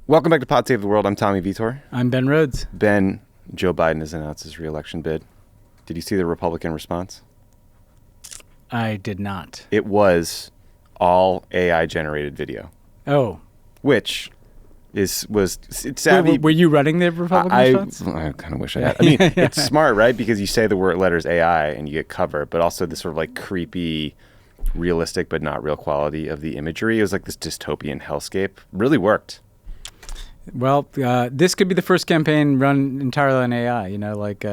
Welcome back to Pod Save the World. I'm Tommy Vitor. I'm Ben Rhodes. Ben, Joe Biden has announced his re-election bid. Did you see the Republican response? I did not. It was all AI-generated video. Oh. Which was savvy. Were you running the Republican response? I kind of wish I had. I mean, it's smart, right? Because you say the word letters AI and you get cover, but also this sort of like creepy, realistic but not real quality of the imagery. It was like this dystopian hellscape. Really worked. Well, this could be the first campaign run entirely on AI. You know, like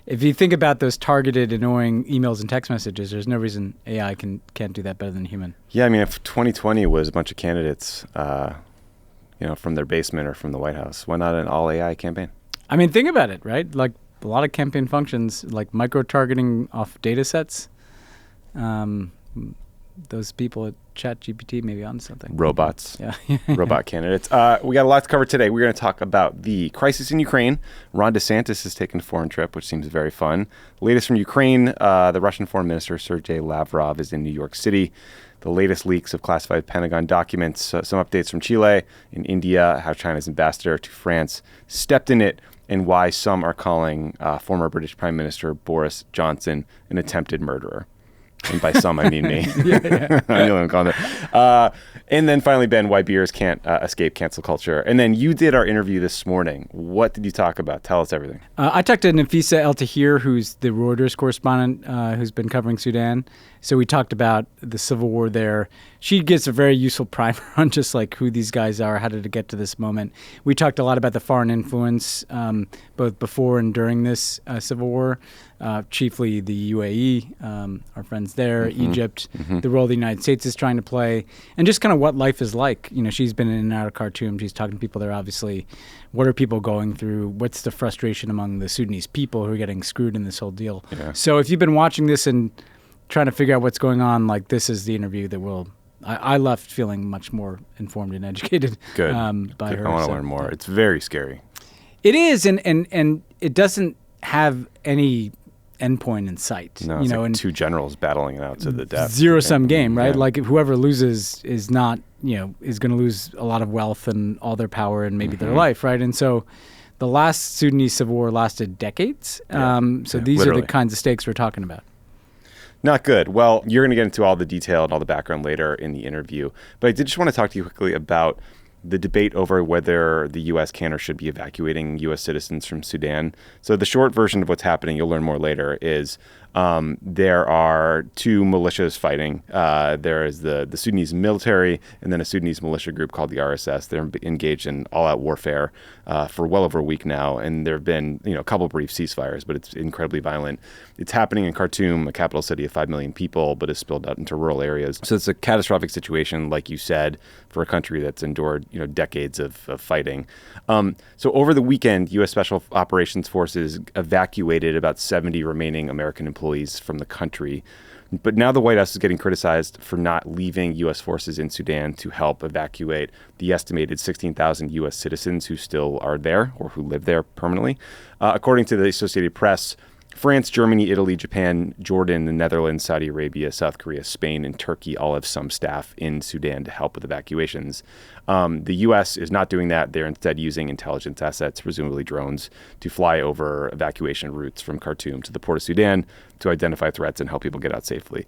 if you think about those targeted, annoying emails and text messages, there's no reason AI can't do that better than a human. Yeah, I mean, if 2020 was a bunch of candidates, from their basement or from the White House, why not an all AI campaign? I mean, think about it, right? Like a lot of campaign functions, like micro-targeting off data sets. Those people at ChatGPT may be on something. Robots. Yeah. Robot candidates. We got a lot to cover today. We're going to talk about the crisis in Ukraine. Ron DeSantis has taken a foreign trip, which seems very fun. Latest from Ukraine, the Russian Foreign Minister Sergei Lavrov is in New York City. The latest leaks of classified Pentagon documents, some updates from Chile and India, how China's ambassador to France stepped in it, and why some are calling former British Prime Minister Boris Johnson an attempted murderer. And by some, I mean me. Yeah. I know what I'm calling it. And then finally, Ben, why beers can't escape cancel culture. And then you did our interview this morning. What did you talk about? Tell us everything. I talked to Nafisa Eltahir, who's the Reuters correspondent who's been covering Sudan. So we talked about the civil war there. She gives a very useful primer on just like who these guys are, how did it get to this moment. We talked a lot about the foreign influence, both before and during this civil war, chiefly the UAE, our friends there, Egypt, the role the United States is trying to play, and just kind of what life is like. You know, she's been in and out of Khartoum. She's talking to people there, obviously. What are people going through? What's the frustration among the Sudanese people who are getting screwed in this whole deal? Yeah. So if you've been watching this and trying to figure out what's going on, like this is the interview that will... I left feeling much more informed and educated. Good. By Good. her. I want to learn more. It's very scary. It is, and it doesn't have any endpoint in sight. No, it's like two generals battling it out to the death. Zero-sum game, right? Yeah. Like whoever loses is not, is going to lose a lot of wealth and all their power and maybe their life, right? And so the last Sudanese civil war lasted decades. These literally are the kinds of stakes we're talking about. Not good. Well, you're going to get into all the detail and all the background later in the interview. But I did just want to talk to you quickly about the debate over whether the U.S. can or should be evacuating U.S. citizens from Sudan. So the short version of what's happening, you'll learn more later, is there are two militias fighting. There is the Sudanese military and then a Sudanese militia group called the RSS. They're engaged in all-out warfare for well over a week now, and there have been a couple brief ceasefires, but it's incredibly violent. It's happening in Khartoum, a capital city of 5 million people, but is spilled out into rural areas. So it's a catastrophic situation, like you said, for a country that's endured decades of fighting. So over the weekend, U.S. Special Operations Forces evacuated about 70 remaining American employees from the country. But now the White House is getting criticized for not leaving U.S. forces in Sudan to help evacuate the estimated 16,000 U.S. citizens who still are there or who live there permanently. According to the Associated Press, France, Germany, Italy, Japan, Jordan, the Netherlands, Saudi Arabia, South Korea, Spain, and Turkey all have some staff in Sudan to help with evacuations. The U.S. is not doing that. They're instead using intelligence assets, presumably drones, to fly over evacuation routes from Khartoum to the port of Sudan to identify threats and help people get out safely.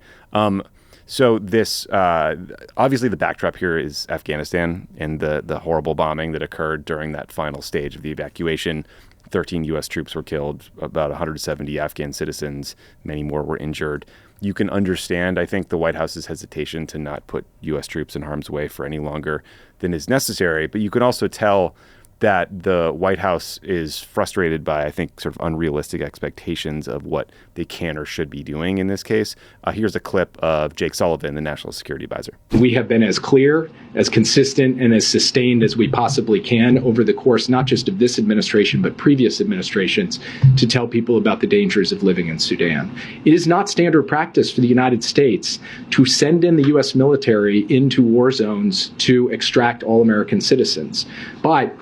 So this, obviously the backdrop here is Afghanistan and the horrible bombing that occurred during that final stage of the evacuation. 13 U.S. troops were killed, about 170 Afghan citizens, many more were injured. You can understand, I think, the White House's hesitation to not put U.S. troops in harm's way for any longer than is necessary, but you can also tell that the White House is frustrated by, I think, sort of unrealistic expectations of what they can or should be doing in this case. Here's a clip of Jake Sullivan, the National Security Advisor. We have been as clear, as consistent, and as sustained as we possibly can over the course not just of this administration, but previous administrations, to tell people about the dangers of living in Sudan. It is not standard practice for the United States to send in the U.S. military into war zones to extract all American citizens. But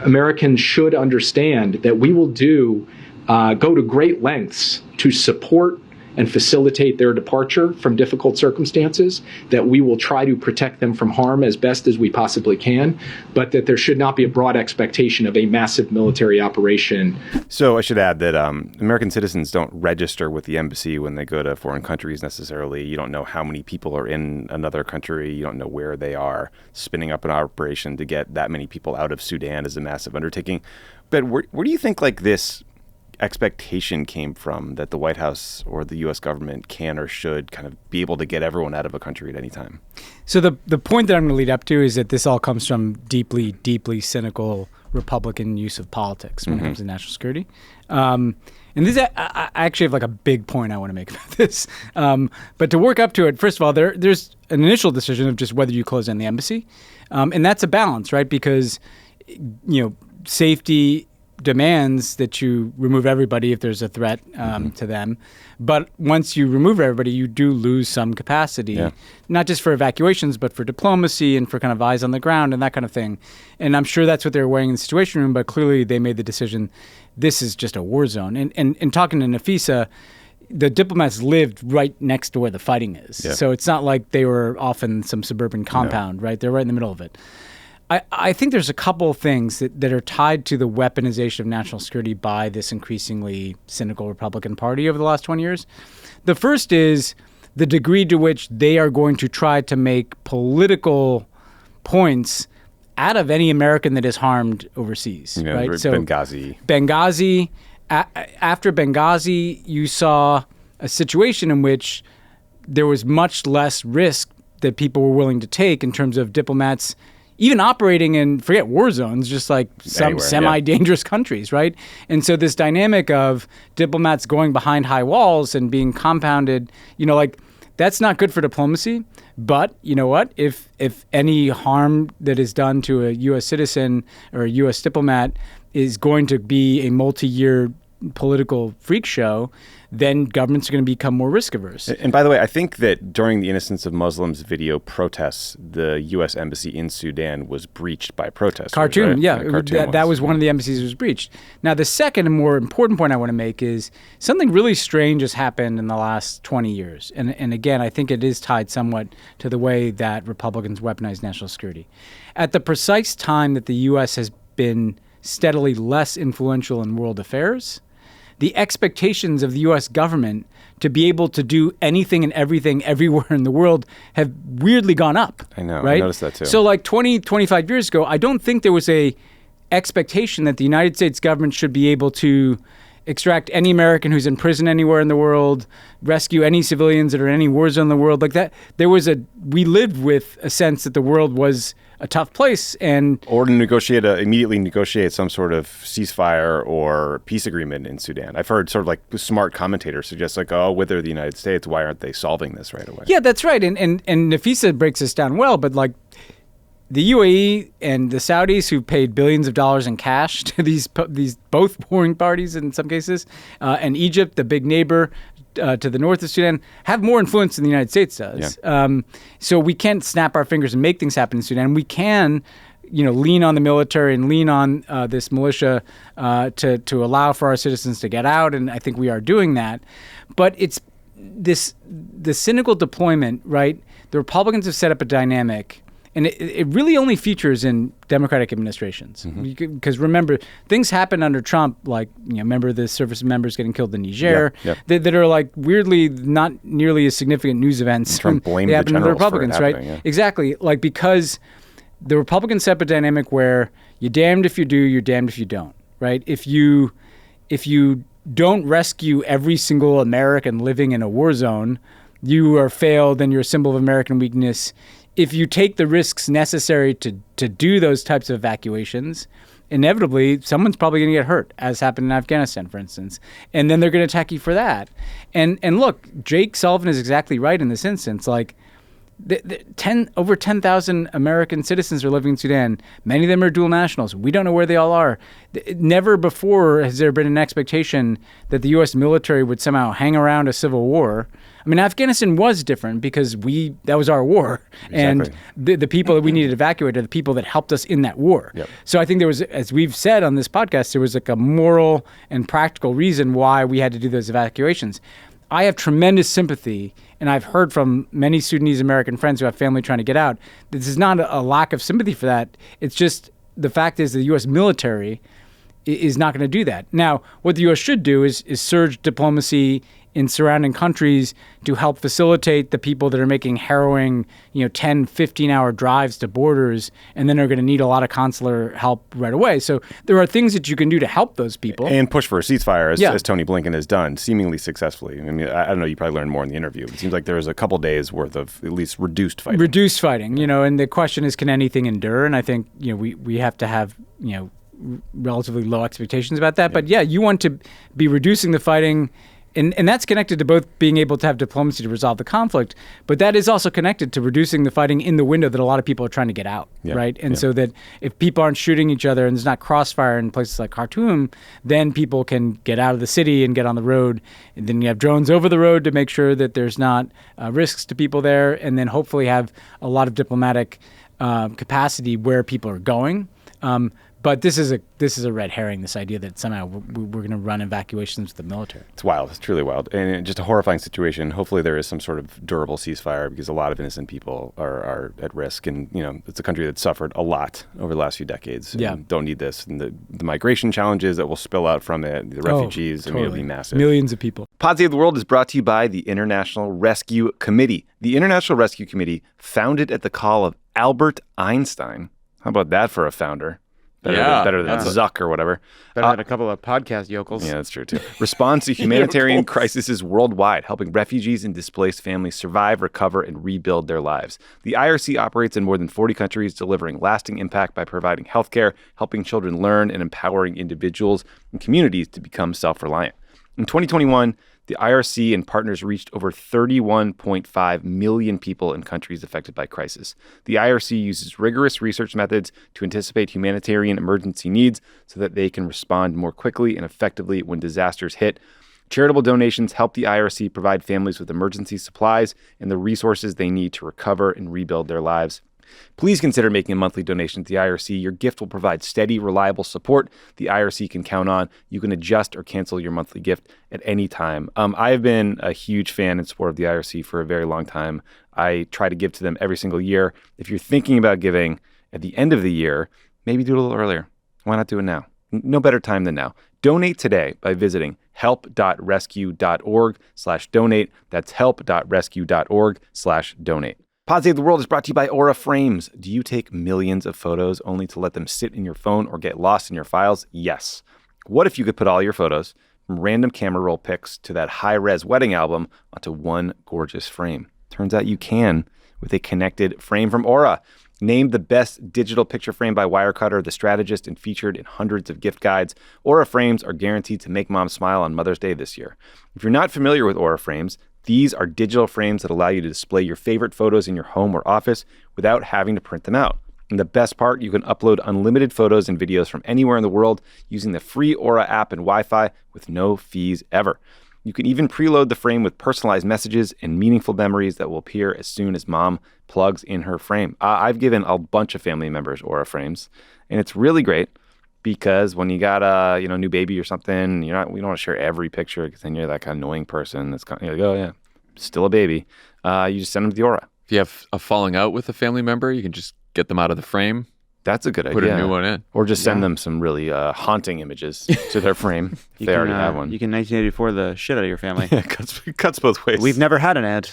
Americans should understand that we will go to great lengths to support and facilitate their departure from difficult circumstances, that we will try to protect them from harm as best as we possibly can, but that there should not be a broad expectation of a massive military operation. So I should add that American citizens don't register with the embassy when they go to foreign countries necessarily. You don't know how many people are in another country. You don't know where they are. Spinning up an operation to get that many people out of Sudan is a massive undertaking. But where do you think like this expectation came from, that the White House or the U.S. government can or should kind of be able to get everyone out of a country at any time? So the point that I'm going to lead up to is that this all comes from deeply, deeply cynical Republican use of politics when it comes to national security. And this, I actually have like a big point I want to make about this. But to work up to it, first of all, there's an initial decision of just whether you close down the embassy. And that's a balance, right? Because, safety demands that you remove everybody if there's a threat to them. But once you remove everybody, you do lose some capacity, not just for evacuations, but for diplomacy and for kind of eyes on the ground and that kind of thing. And I'm sure that's what they were weighing in the Situation Room, but clearly they made the decision, this is just a war zone. And talking to Nafisa, the diplomats lived right next to where the fighting is. Yeah. So it's not like they were off in some suburban compound, right? They're right in the middle of it. I think there's a couple of things that are tied to the weaponization of national security by this increasingly cynical Republican Party over the last 20 years. The first is the degree to which they are going to try to make political points out of any American that is harmed overseas. Yeah, right? So Benghazi. After Benghazi, you saw a situation in which there was much less risk that people were willing to take in terms of diplomats even operating in, forget war zones, just like some semi-dangerous countries, right? And so this dynamic of diplomats going behind high walls and being compounded, that's not good for diplomacy. But you know what? If any harm that is done to a U.S. citizen or a U.S. diplomat is going to be a multi-year political freak show, then governments are going to become more risk averse. And by the way, I think that during the Innocence of Muslims video protests, the U.S. embassy in Sudan was breached by protesters. Khartoum, right? yeah. That was one of the embassies that was breached. Now, the second and more important point I want to make is something really strange has happened in the last 20 years. And again, I think it is tied somewhat to the way that Republicans weaponize national security. At the precise time that the U.S. has been steadily less influential in world affairs, the expectations of the U.S. government to be able to do anything and everything everywhere in the world have weirdly gone up. I know. Right? I noticed that too. So like 20, 25 years ago, I don't think there was a expectation that the United States government should be able to extract any American who's in prison anywhere in the world, rescue any civilians that are in any war zone in the world. Like that, we lived with a sense that the world was a tough place, or to immediately negotiate some sort of ceasefire or peace agreement in Sudan. I've heard sort of like smart commentators suggest whether the United States, why aren't they solving this right away? Yeah, that's right. And Nafisa breaks this down well, but like the UAE and the Saudis, who paid billions of dollars in cash to these both warring parties in some cases, and Egypt, the big neighbor to the north of Sudan, have more influence than the United States does. Yeah. So we can't snap our fingers and make things happen in Sudan. We can, lean on the military and lean on this militia to allow for our citizens to get out, and I think we are doing that. But it's the cynical deployment, right? The Republicans have set up a dynamic. And it really only features in Democratic administrations. Because remember, things happen under Trump, like, remember the service members getting killed in Niger, that are like weirdly not nearly as significant news events. Trump blamed the generals the Republicans, for it right? Yeah. Exactly. Like, because the Republicans set up a dynamic where you're damned if you do, you're damned if you don't, right? If you don't rescue every single American living in a war zone, you are failed and you're a symbol of American weakness. If you take the risks necessary to do those types of evacuations, inevitably someone's probably going to get hurt, as happened in Afghanistan, for instance. And then they're going to attack you for that. And look, Jake Sullivan is exactly right in this instance. Like, over 10,000 American citizens are living in Sudan. Many of them are dual nationals. We don't know where they all are. Never before has there been an expectation that the U.S. military would somehow hang around a civil war. I mean, Afghanistan was different because that was our war. Exactly. And the people that we needed evacuated are the people that helped us in that war. Yep. So I think there was, as we've said on this podcast, there was like a moral and practical reason why we had to do those evacuations. I have tremendous sympathy, and I've heard from many Sudanese American friends who have family trying to get out. This is not a lack of sympathy for that. It's just the fact is the U.S. military is not going to do that. Now, what the U.S. should do is surge diplomacy in surrounding countries to help facilitate the people that are making harrowing, 10, 15-hour drives to borders and then are going to need a lot of consular help right away. So there are things that you can do to help those people. And push for a ceasefire, as Tony Blinken has done, seemingly successfully. I mean, I don't know, you probably learned more in the interview. It seems like there was a couple days worth of at least reduced fighting. Reduced fighting, and the question is, can anything endure? And I think, we have to have, relatively low expectations about that. But you want to be reducing the fighting. And that's connected to both being able to have diplomacy to resolve the conflict, but that is also connected to reducing the fighting in the window that a lot of people are trying to get out, right? And so that if people aren't shooting each other and there's not crossfire in places like Khartoum, then people can get out of the city and get on the road. And then you have drones over the road to make sure that there's not risks to people there, and then hopefully have a lot of diplomatic capacity where people are going. But this is a red herring, this idea that somehow we're going to run evacuations with the military. It's wild. It's truly wild. And just a horrifying situation. Hopefully there is some sort of durable ceasefire because a lot of innocent people are at risk. And, it's a country that's suffered a lot over the last few decades. And don't need this. And the migration challenges that will spill out from it, the refugees, totally. It'll be massive. Millions of people. Pod Save the World is brought to you by the International Rescue Committee. The International Rescue Committee, founded at the call of Albert Einstein. How about that for a founder? Better than Zuck or whatever. Better than a couple of podcast yokels. Yeah, that's true, too. Responds to humanitarian crises worldwide, helping refugees and displaced families survive, recover, and rebuild their lives. The IRC operates in more than 40 countries, delivering lasting impact by providing healthcare, helping children learn, and empowering individuals and communities to become self-reliant. In 2021, the IRC and partners reached over 31.5 million people in countries affected by crisis. The IRC uses rigorous research methods to anticipate humanitarian emergency needs so that they can respond more quickly and effectively when disasters hit. Charitable donations help the IRC provide families with emergency supplies and the resources they need to recover and rebuild their lives. Please consider making a monthly donation to the IRC. Your gift will provide steady, reliable support the IRC can count on. You can adjust or cancel your monthly gift at any time. I have been a huge fan and supporter of the IRC for a very long time. I try to give to them every single year. If you're thinking about giving at the end of the year, maybe do it a little earlier. Why not do it now? No better time than now. Donate today by visiting help.rescue.org/donate. That's help.rescue.org/donate. Pod Save the World is brought to you by Aura Frames. Do you take millions of photos only to let them sit in your phone or get lost in your files? Yes. What if you could put all your photos, from random camera roll pics to that high-res wedding album, onto one gorgeous frame? Turns out you can with a connected frame from Aura. Named the best digital picture frame by Wirecutter, The Strategist, and featured in hundreds of gift guides, Aura Frames are guaranteed to make mom smile on Mother's Day this year. If you're not familiar with Aura Frames, these are digital frames that allow you to display your favorite photos in your home or office without having to print them out. And the best part, you can upload unlimited photos and videos from anywhere in the world using the free Aura app and Wi-Fi with no fees ever. You can even preload the frame with personalized messages and meaningful memories that will appear as soon as mom plugs in her frame. I've given a bunch of family members Aura frames, and it's really great because when you got a new baby or something, we don't want to share every picture because then you're that kind of annoying person that's kind of like, oh yeah, still a baby. You just send them to the Aura. If you have a falling out with a family member, you can just get them out of the frame. That's a good idea. Put a new one in. Or just send them some really haunting images to their frame if they already have one. You can 1984 the shit out of your family. Yeah, cuts both ways. We've never had an ad.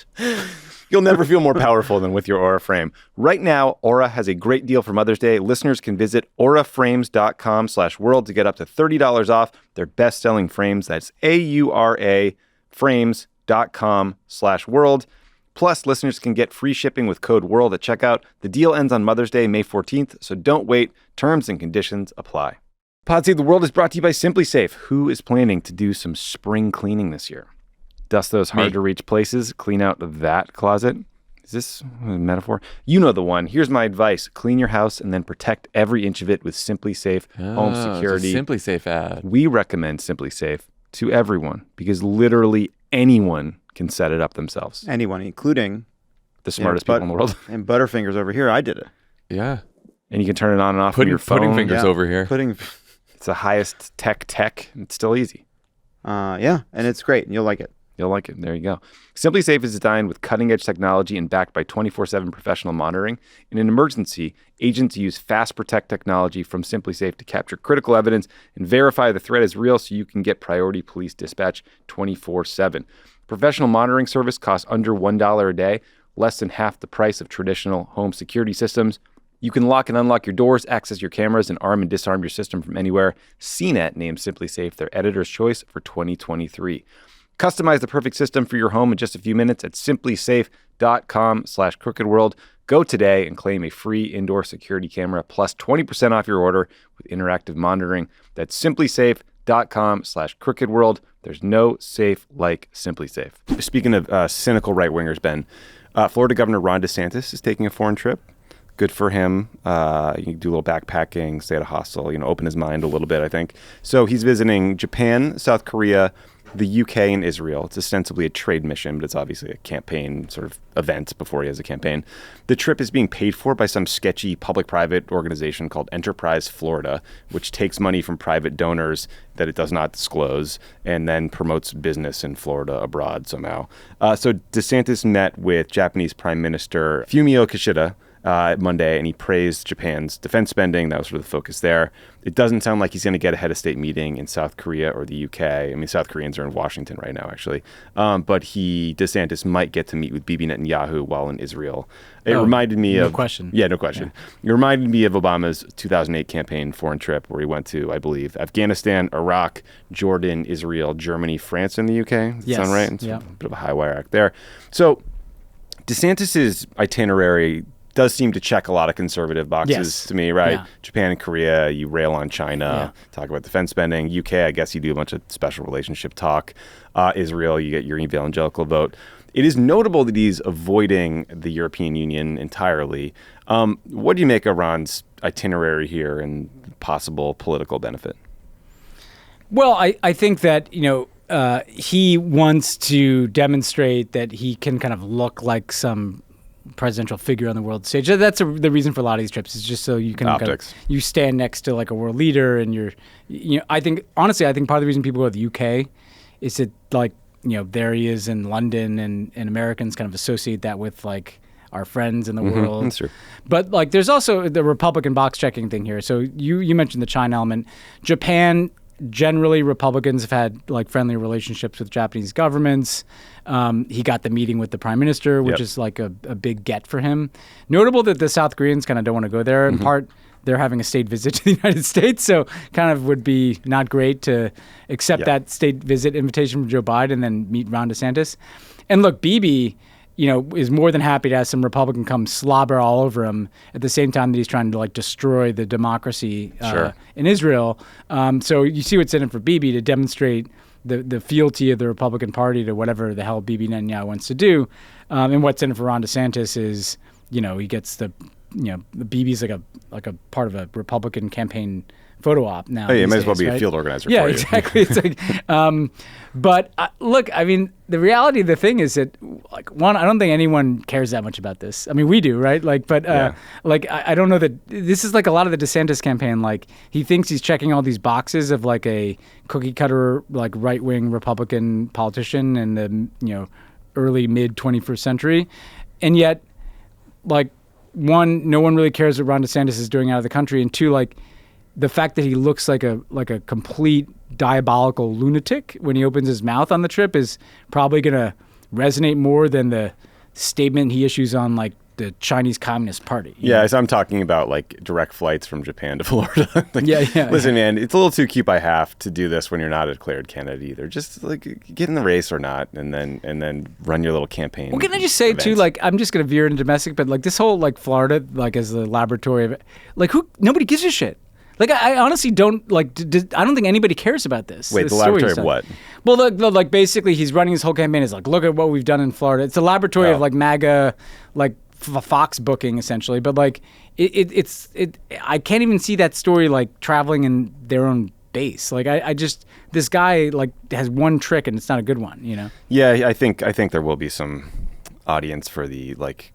You'll never feel more powerful than with your Aura frame. Right now, Aura has a great deal for Mother's Day. Listeners can visit auraframes.com/world to get up to $30 off their best-selling frames. That's AURA frames.com/world. Plus, listeners can get free shipping with code WORLD at checkout. The deal ends on Mother's Day, May 14th, so don't wait. Terms and conditions apply. Pod Save the World is brought to you by Simply Safe. Who is planning to do some spring cleaning this year? Dust those hard-to-reach places, clean out that closet. Is this a metaphor? You know the one. Here's my advice. Clean your house and then protect every inch of it with Simply Safe home security. It's a Simply Safe ad. We recommend Simply Safe to everyone because literally anyone can set it up themselves. Anyone, including the smartest people in the world. And Butterfingers over here. I did it. Yeah. And you can turn it on and off from your phone. Pudding fingers over here. It's the highest tech. It's still easy. Yeah, and it's great, and you'll like it. You'll like it. There you go. Simply Safe is designed with cutting-edge technology and backed by 24/7 professional monitoring. In an emergency, agents use Fast Protect technology from Simply Safe to capture critical evidence and verify the threat is real so you can get priority police dispatch 24/7. Professional monitoring service costs under $1 a day, less than half the price of traditional home security systems. You can lock and unlock your doors, access your cameras, and arm and disarm your system from anywhere. CNET named Simply Safe their editor's choice for 2023. Customize the perfect system for your home in just a few minutes at simplysafe.com/crookedworld. Go today and claim a free indoor security camera plus 20% off your order with interactive monitoring. That's simplysafe.com/crookedworld. There's no safe like Simply Safe. Speaking of cynical right-wingers, Ben, Florida Governor Ron DeSantis is taking a foreign trip. Good for him. You can do a little backpacking, stay at a hostel, open his mind a little bit, I think. So he's visiting Japan, South Korea, the UK, and Israel. It's ostensibly a trade mission, but it's obviously a campaign sort of event before he has a campaign. The trip is being paid for by some sketchy public-private organization called Enterprise Florida, which takes money from private donors that it does not disclose and then promotes business in Florida abroad somehow. So DeSantis met with Japanese Prime Minister Fumio Kishida Monday, and he praised Japan's defense spending. That was sort of the focus there. It doesn't sound like he's going to get a head of state meeting in South Korea or the UK. I mean, South Koreans are in Washington right now, actually. But DeSantis might get to meet with Bibi Netanyahu while in Israel. It reminded me of... No question. Yeah, no question. Yeah. It reminded me of Obama's 2008 campaign foreign trip where he went to, I believe, Afghanistan, Iraq, Jordan, Israel, Germany, France, and the UK. Does that sound right? It's a bit of a high wire act there. So DeSantis's itinerary does seem to check a lot of conservative boxes to me, right? Yeah. Japan and Korea, you rail on China, talk about defense spending. UK, I guess you do a bunch of special relationship talk. Israel, you get your evangelical vote. It is notable that he's avoiding the European Union entirely. What do you make of Ron's itinerary here and possible political benefit? Well, I think that, he wants to demonstrate that he can kind of look like some presidential figure on the world stage. That's the reason for a lot of these trips, is just so you can you stand next to like a world leader, and I think part of the reason people go to the UK is that there he is in London, and Americans kind of associate that with like our friends in the world. That's true. But there's also the Republican box checking thing here. So you mentioned the China element. Japan, generally Republicans have had like friendly relationships with Japanese governments. He got the meeting with the prime minister, which is like a big get for him. Notable that the South Koreans kind of don't want to go there. In part, they're having a state visit to the United States, so kind of would be not great to accept that state visit invitation from Joe Biden and then meet Ron DeSantis. And look, Bibi, is more than happy to have some Republican come slobber all over him at the same time that he's trying to like destroy the democracy in Israel. So you see what's in it for Bibi, to demonstrate the fealty of the Republican Party to whatever the hell Bibi Netanyahu wants to do. And what's in it for Ron DeSantis is, he gets the Bibi's like a part of a Republican campaign photo op now. Oh, yeah, might as well be a field organizer for you. Yeah, exactly. It's like, but look, I mean, the reality of the thing is that, like, one, I don't think anyone cares that much about this. I mean, we do, right? Like, but I don't know that this is like a lot of the DeSantis campaign. Like, he thinks he's checking all these boxes of like a cookie cutter, like right wing Republican politician in the early mid 21st century, and yet, like, one, no one really cares what Ron DeSantis is doing out of the country, and two, like, the fact that he looks like a complete diabolical lunatic when he opens his mouth on the trip is probably going to resonate more than the statement he issues on like the Chinese Communist Party. Yeah, so I'm talking about like direct flights from Japan to Florida. Listen, man, it's a little too cute by half to do this when you're not a declared candidate either. Just like get in the race or not, and then run your little campaign. Well, can I just say too, like, I'm just gonna veer into domestic, but like this whole like Florida, like as the laboratory of, like, nobody gives a shit. Like, I honestly don't, like, I don't think anybody cares about this. Wait, the laboratory of what? Well, like, basically, he's running his whole campaign. He's like, look at what we've done in Florida. It's a laboratory of, like, MAGA, like, Fox booking, essentially. But, like, I can't even see that story, like, traveling in their own base. Like, I just, this guy, like, has one trick, and it's not a good one, Yeah, I think there will be some audience for the, like,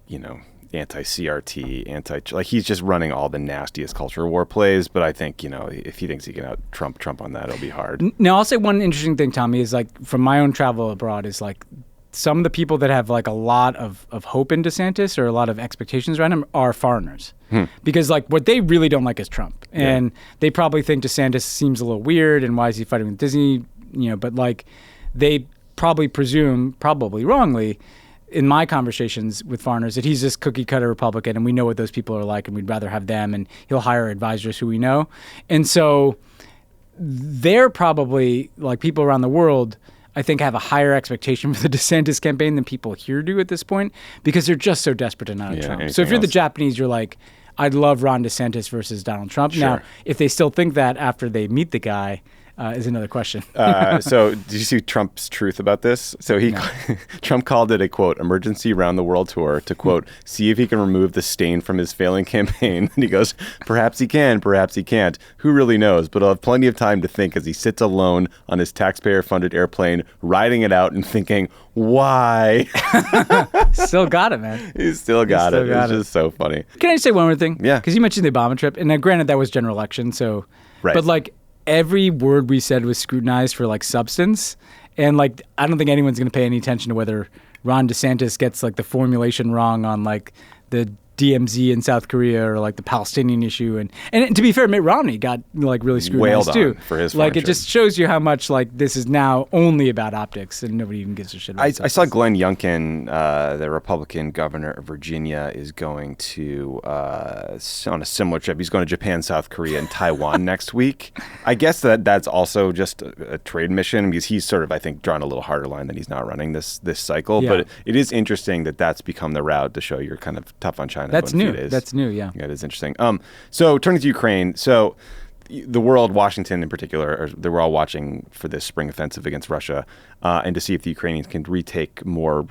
anti-CRT, like he's just running all the nastiest culture war plays. But I think, if he thinks he can out Trump on that, it'll be hard. Now, I'll say one interesting thing, Tommy, is like from my own travel abroad is like some of the people that have like a lot of hope in DeSantis or a lot of expectations around him are foreigners. Because like what they really don't like is Trump. And they probably think DeSantis seems a little weird and why is he fighting with Disney, but like they probably presume, probably wrongly, in my conversations with foreigners that he's this cookie cutter Republican and we know what those people are like and we'd rather have them and he'll hire advisors who we know. And so they're probably like people around the world, I think, have a higher expectation for the DeSantis campaign than people here do at this point because they're just so desperate to not have Trump. So if you're the Japanese, you're like, I'd love Ron DeSantis versus Donald Trump. Sure. Now, if they still think that after they meet the guy, is another question. So did you see Trump's truth about this? So Trump called it a, quote, emergency round the world tour to, quote, see if he can remove the stain from his failing campaign. And he goes, perhaps he can, perhaps he can't. Who really knows? But I'll have plenty of time to think as he sits alone on his taxpayer-funded airplane, riding it out and thinking, why? Still got it, man. He's still got it. It's just so funny. Can I just say one more thing? Yeah. Because you mentioned the Obama trip. And now, granted, that was general election. So, right. But like, every word we said was scrutinized for like substance. And like, I don't think anyone's going to pay any attention to whether Ron DeSantis gets like the formulation wrong on like the DMZ in South Korea or like the Palestinian issue. And to be fair, Mitt Romney got like really scrutinized too. For his like, it just shows you how much like this is now only about optics and nobody even gives a shit about I saw Glenn Youngkin, the Republican governor of Virginia, is going to, on a similar trip, he's going to Japan, South Korea, and Taiwan next week. I guess that's also just a trade mission because he's sort of, I think, drawn a little harder line than he's not running this cycle. Yeah. But it is interesting that that's become the route to show you're kind of tough on China. That's new. That's new, yeah. Yeah, it is interesting. So turning to Ukraine, so the world, Washington in particular, they were all watching for this spring offensive against Russia and to see if the Ukrainians can retake more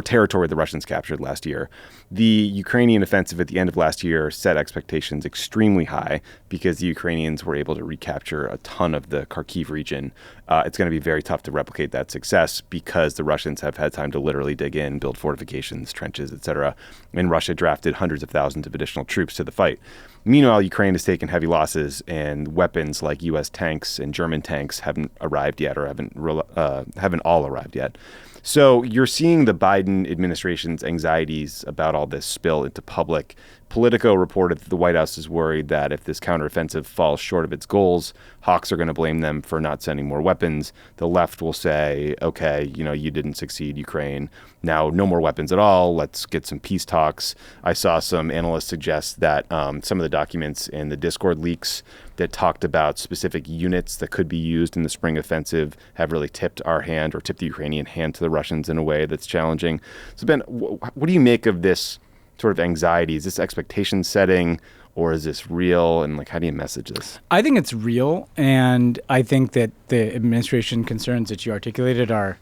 territory the Russians captured last year. The Ukrainian offensive at the end of last year set expectations extremely high because the Ukrainians were able to recapture a ton of the Kharkiv region. It's going to be very tough to replicate that success because the Russians have had time to literally dig in, build fortifications, trenches, etc. And Russia drafted hundreds of thousands of additional troops to the fight. Meanwhile, Ukraine has taken heavy losses, and weapons like U.S. tanks and German tanks haven't arrived yet, or haven't all arrived yet. So you're seeing the Biden administration's anxieties about all this spill into public. Politico reported that the White House is worried that if this counteroffensive falls short of its goals, hawks are going to blame them for not sending more weapons. The left will say, okay, you didn't succeed, Ukraine. Now, no more weapons at all. Let's get some peace talks. I saw some analysts suggest that some of the documents in the Discord leaks that talked about specific units that could be used in the spring offensive have really tipped our hand or tipped the Ukrainian hand to the Russians in a way that's challenging. So, Ben, what do you make of this sort of anxiety? Is this expectation setting or is this real? And like, how do you message this? I think it's real. And I think that the administration concerns that you articulated are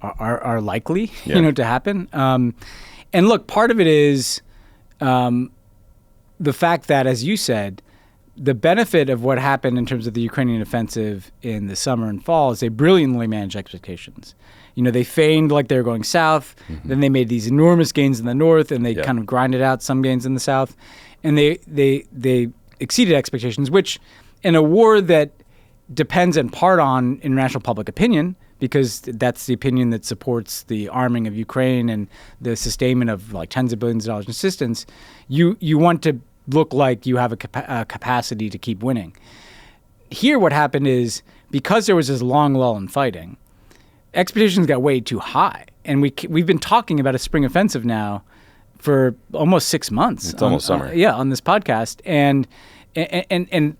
likely, to happen. And look, part of it is the fact that, as you said, the benefit of what happened in terms of the Ukrainian offensive in the summer and fall is they brilliantly managed expectations. They feigned like they were going south. Mm-hmm. Then they made these enormous gains in the north, and they kind of grinded out some gains in the south. And they exceeded expectations, which in a war that depends in part on international public opinion, because that's the opinion that supports the arming of Ukraine and the sustainment of like tens of billions of dollars in assistance, you want to look like you have a capacity to keep winning. Here what happened is, because there was this long lull in fighting, expectations got way too high. And we've been talking about a spring offensive now for almost 6 months. It's almost summer. On this podcast. And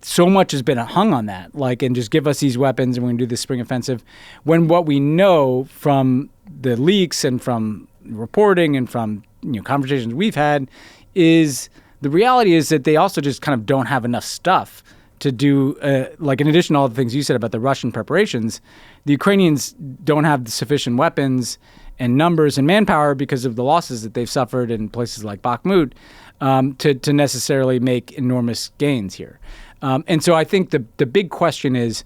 so much has been hung on that, and just give us these weapons and we're going to do this spring offensive. When what we know from the leaks and from reporting and from conversations we've had is the reality is that they also just kind of don't have enough stuff to do, in addition to all the things you said about the Russian preparations, the Ukrainians don't have the sufficient weapons and numbers and manpower because of the losses that they've suffered in places like Bakhmut to necessarily make enormous gains here. And so I think the big question is,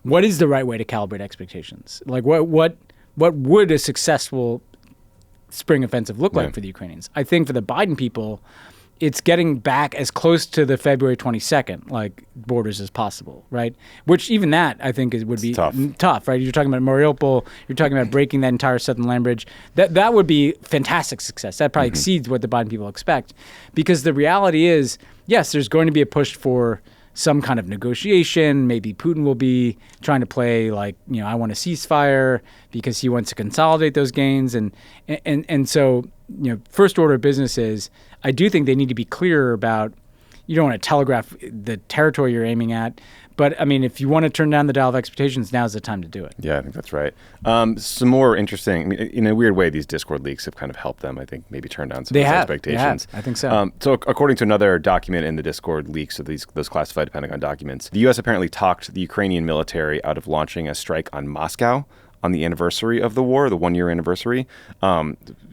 what is the right way to calibrate expectations? Like what would a successful spring offensive look like for the Ukrainians. I think for the Biden people, it's getting back as close to the February 22nd borders as possible, right? Which even that I think would be tough, right? You're talking about Mariupol, you're talking about breaking that entire southern land bridge. That would be fantastic success. That probably exceeds what the Biden people expect, because the reality is, yes, there's going to be a push for some kind of negotiation. Maybe Putin will be trying to play I want a ceasefire because he wants to consolidate those gains, and so first order of business is, I do think they need to be clear about, you don't want to telegraph the territory you're aiming at, but I mean, if you want to turn down the dial of expectations, now's the time to do it. Yeah, I think that's right. Some more interesting, in a weird way, these Discord leaks have kind of helped them, I think, maybe turn down some of those expectations. I think so. So according to another document in the Discord leaks of those classified Pentagon documents, the U.S. apparently talked the Ukrainian military out of launching a strike on Moscow on the anniversary of the war, the 1-year anniversary.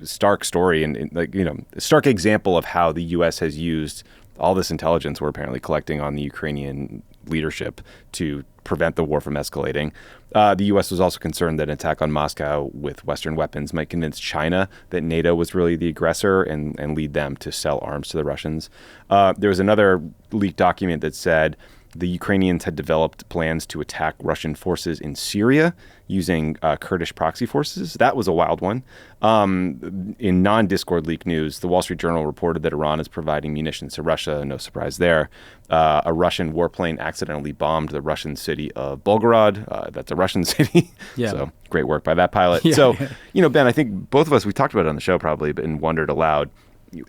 Stark story and stark example of how the U.S. has used all this intelligence we're apparently collecting on the Ukrainian leadership to prevent the war from escalating. The U.S. was also concerned that an attack on Moscow with Western weapons might convince China that NATO was really the aggressor and lead them to sell arms to the Russians. There was another leaked document that said the Ukrainians had developed plans to attack Russian forces in Syria using Kurdish proxy forces. That was a wild one. In non-Discord leak news, the Wall Street Journal reported that Iran is providing munitions to Russia. No surprise there. A Russian warplane accidentally bombed the Russian city of Belgorod. That's a Russian city. Yeah. So great work by that pilot. Yeah. So, Ben, I think both of us, we talked about it on the show probably, and wondered aloud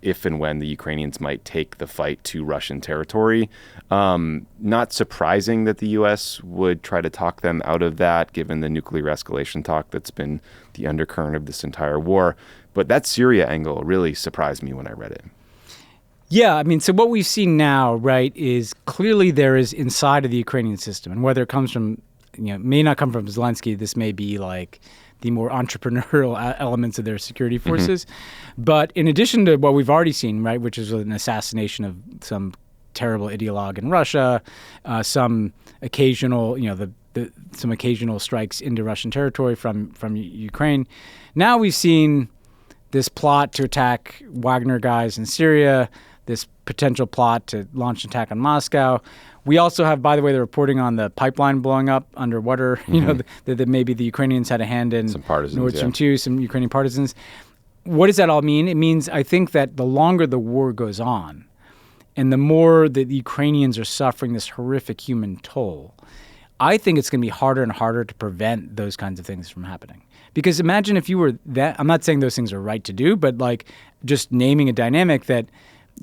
if and when the Ukrainians might take the fight to Russian territory. Not surprising that the U.S. would try to talk them out of that, given the nuclear escalation talk that's been the undercurrent of this entire war. But that Syria angle really surprised me when I read it. Yeah, I mean, so what we've seen now, right, is clearly there is inside of the Ukrainian system, and whether it comes from, may not come from Zelensky, this may be the more entrepreneurial elements of their security forces. But in addition to what we've already seen, right, which is an assassination of some terrible ideologue in Russia, some occasional, some occasional strikes into Russian territory from Ukraine. Now we've seen this plot to attack Wagner guys in Syria, this potential plot to launch an attack on Moscow. We also have, by the way, the reporting on the pipeline blowing up underwater, that maybe the Ukrainians had a hand in. Some partisans, Nord Stream 2, some Ukrainian partisans. What does that all mean? It means, I think, that the longer the war goes on and the more that the Ukrainians are suffering this horrific human toll, I think it's going to be harder and harder to prevent those kinds of things from happening. Because imagine if you were that, I'm not saying those things are right to do, but just naming a dynamic that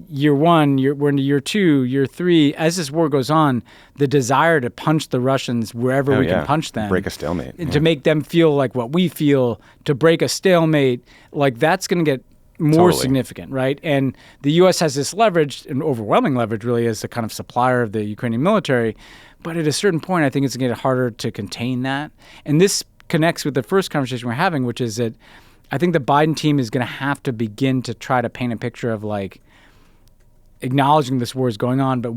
year one, we're into year two, year three. As this war goes on, the desire to punch the Russians wherever we can punch them, break a stalemate, to make them feel like what we feel, to break a stalemate, that's going to get more significant, right? And the U.S. has this leverage, an overwhelming leverage, really, as a kind of supplier of the Ukrainian military. But at a certain point, I think it's going to get harder to contain that. And this connects with the first conversation we're having, which is that I think the Biden team is going to have to begin to try to paint a picture of acknowledging this war is going on, but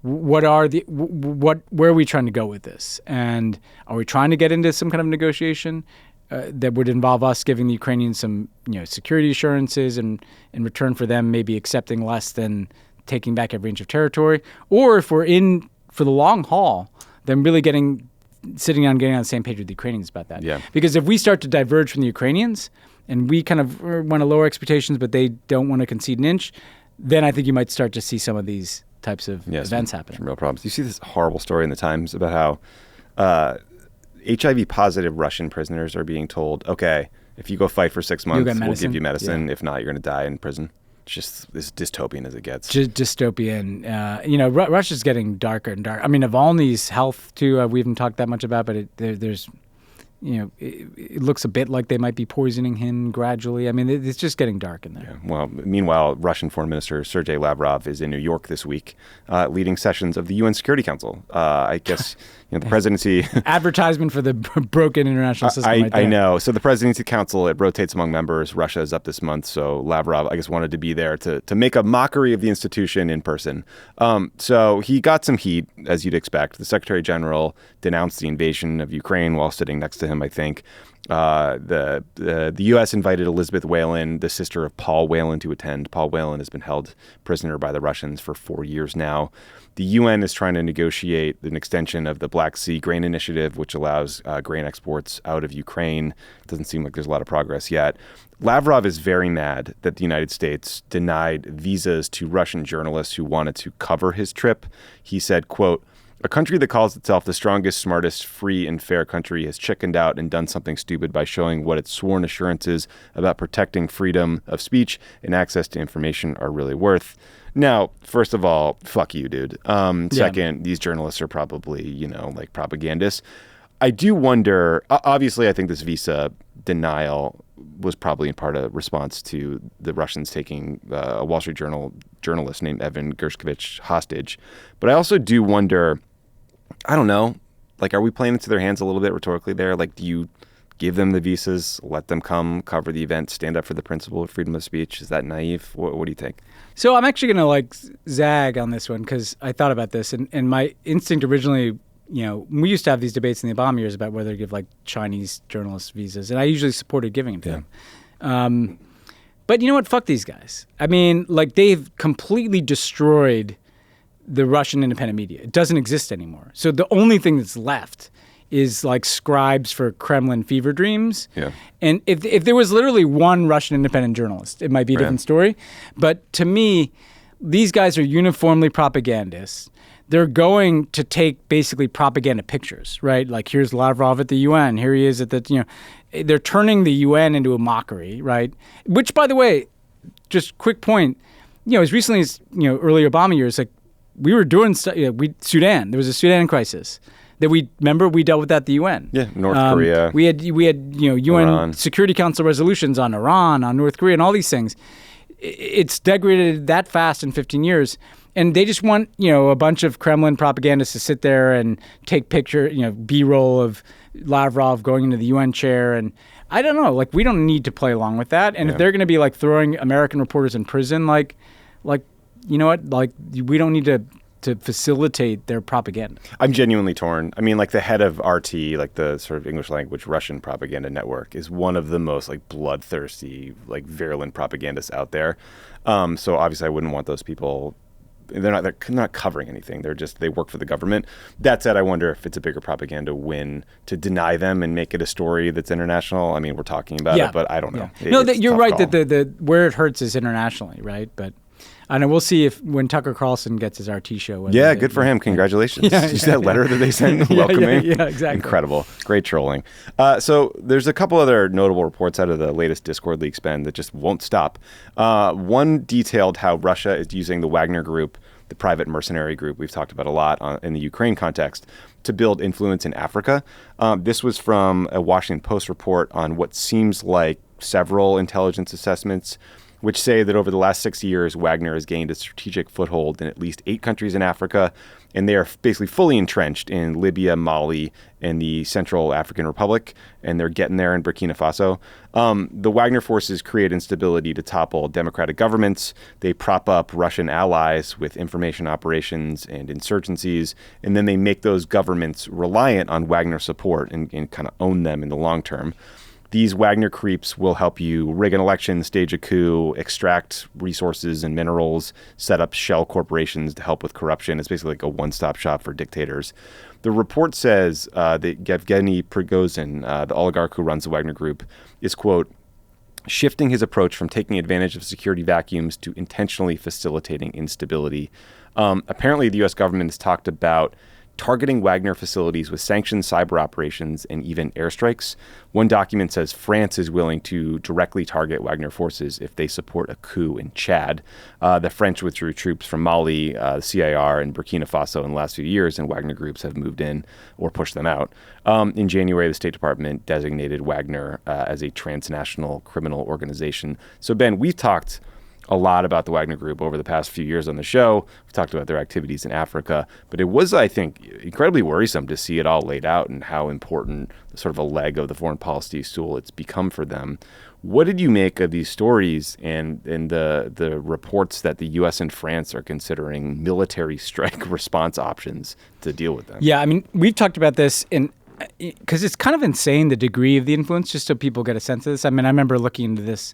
where are we trying to go with this? And are we trying to get into some kind of negotiation that would involve us giving the Ukrainians some security assurances and in return for them maybe accepting less than taking back every inch of territory? Or if we're in for the long haul, then really getting on the same page with the Ukrainians about that. Yeah. Because if we start to diverge from the Ukrainians and we kind of want to lower expectations, but they don't want to concede an inch, then I think you might start to see some of these types of events happening. Some real problems. You see this horrible story in the Times about how HIV-positive Russian prisoners are being told, okay, if you go fight for 6 months, we'll give you medicine. Yeah. If not, you're going to die in prison. It's just as dystopian as it gets. Dystopian. Russia's getting darker and darker. I mean, Navalny's health, too, we haven't talked that much about, but there's it looks a bit like they might be poisoning him gradually. I mean, it's just getting dark in there. Yeah. Well, meanwhile, Russian Foreign Minister Sergei Lavrov is in New York this week, leading sessions of the UN Security Council. I guess the presidency advertisement for the broken international system. I know. So the presidency council, it rotates among members. Russia is up this month, so Lavrov, I guess, wanted to be there to make a mockery of the institution in person. So he got some heat, as you'd expect. The Secretary General denounced the invasion of Ukraine while sitting next to to him, I think. The U.S. invited Elizabeth Whelan, the sister of Paul Whelan, to attend. Paul Whelan has been held prisoner by the Russians for 4 years now. The UN is trying to negotiate an extension of the Black Sea Grain Initiative, which allows grain exports out of Ukraine. Doesn't seem like there's a lot of progress yet. Lavrov is very mad that the United States denied visas to Russian journalists who wanted to cover his trip. He said, quote, "A country that calls itself the strongest, smartest, free, and fair country has chickened out and done something stupid by showing what its sworn assurances about protecting freedom of speech and access to information are really worth." Now, first of all, fuck you, dude. Second, these journalists are probably, like propagandists. I do wonder, obviously, I think this visa denial was probably in part a response to the Russians taking a Wall Street Journal journalist named Evan Gershkovich hostage. But I also do wonder, I don't know, like, are we playing into their hands a little bit rhetorically there? Like, do you give them the visas, let them come, cover the event, stand up for the principle of freedom of speech? Is that naive? What do you think? So I'm actually going to zag on this one because I thought about this and my instinct originally, we used to have these debates in the Obama years about whether to give Chinese journalists visas, and I usually supported giving them to them. But you know what? Fuck these guys. I mean, they've completely destroyed the Russian independent media. It doesn't exist anymore. So the only thing that's left is scribes for Kremlin fever dreams. Yeah. And if there was literally one Russian independent journalist, it might be a different story. But to me, these guys are uniformly propagandists. They're going to take basically propaganda pictures, right? Like, here's Lavrov at the UN. Here he is at the, they're turning the UN into a mockery, right? Which, by the way, just quick point, as recently as, early Obama years, we were doing, Sudan, there was a Sudan crisis. That we dealt with that at the UN. Yeah, North Korea. We had UN Iran. Security Council resolutions on Iran, on North Korea, and all these things. It's degraded that fast in 15 years, and they just want a bunch of Kremlin propagandists to sit there and take B-roll of Lavrov going into the UN chair, and I don't know. We don't need to play along with that. And if they're going to be throwing American reporters in prison, you know what? We don't need to facilitate their propaganda. I'm genuinely torn. I mean, the head of RT, the sort of English language Russian propaganda network, is one of the most bloodthirsty, virulent propagandists out there. So obviously I wouldn't want those people. They're not covering anything. They work for the government. That said, I wonder if it's a bigger propaganda win to deny them and make it a story that's international. I mean, we're talking about it, but I don't know. No, you're right that the where it hurts is internationally, right? But I know we'll see if when Tucker Carlson gets his RT show. Yeah, good for him. Congratulations. Did you see that letter that they sent welcoming? Yeah, exactly. Incredible. Great trolling. So there's a couple other notable reports out of the latest Discord leaks, Ben, that just won't stop. One detailed how Russia is using the Wagner Group, the private mercenary group we've talked about a lot in the Ukraine context, to build influence in Africa. This was from a Washington Post report on what seems like several intelligence assessments, which say that over the last 6 years, Wagner has gained a strategic foothold in at least 8 countries in Africa, and they are basically fully entrenched in Libya, Mali, and the Central African Republic, and they're getting there in Burkina Faso. The Wagner forces create instability to topple democratic governments. They prop up Russian allies with information operations and insurgencies, and then they make those governments reliant on Wagner support and kind of own them in the long term. These Wagner creeps will help you rig an election, stage a coup, extract resources and minerals, set up shell corporations to help with corruption. It's basically a one-stop shop for dictators. The report says that Yevgeny Prigozhin, the oligarch who runs the Wagner Group, is, quote, shifting his approach from taking advantage of security vacuums to intentionally facilitating instability. Apparently, the U.S. government has talked about targeting Wagner facilities with sanctioned cyber operations and even airstrikes. One document says France is willing to directly target Wagner forces if they support a coup in Chad. The French withdrew troops from Mali, CIR, and Burkina Faso in the last few years, and Wagner groups have moved in or pushed them out. In January, the State Department designated Wagner as a transnational criminal organization. So, Ben, we've talked a lot about the Wagner Group over the past few years on the show. We've talked about their activities in Africa, but it was, I think, incredibly worrisome to see it all laid out and how important sort of a leg of the foreign policy stool it's become for them. What did you make of these stories and the reports that the U.S. and France are considering military strike response options to deal with them? Yeah, I mean, we've talked about this, and because it's kind of insane, the degree of the influence, just so people get a sense of this. I mean, I remember looking into this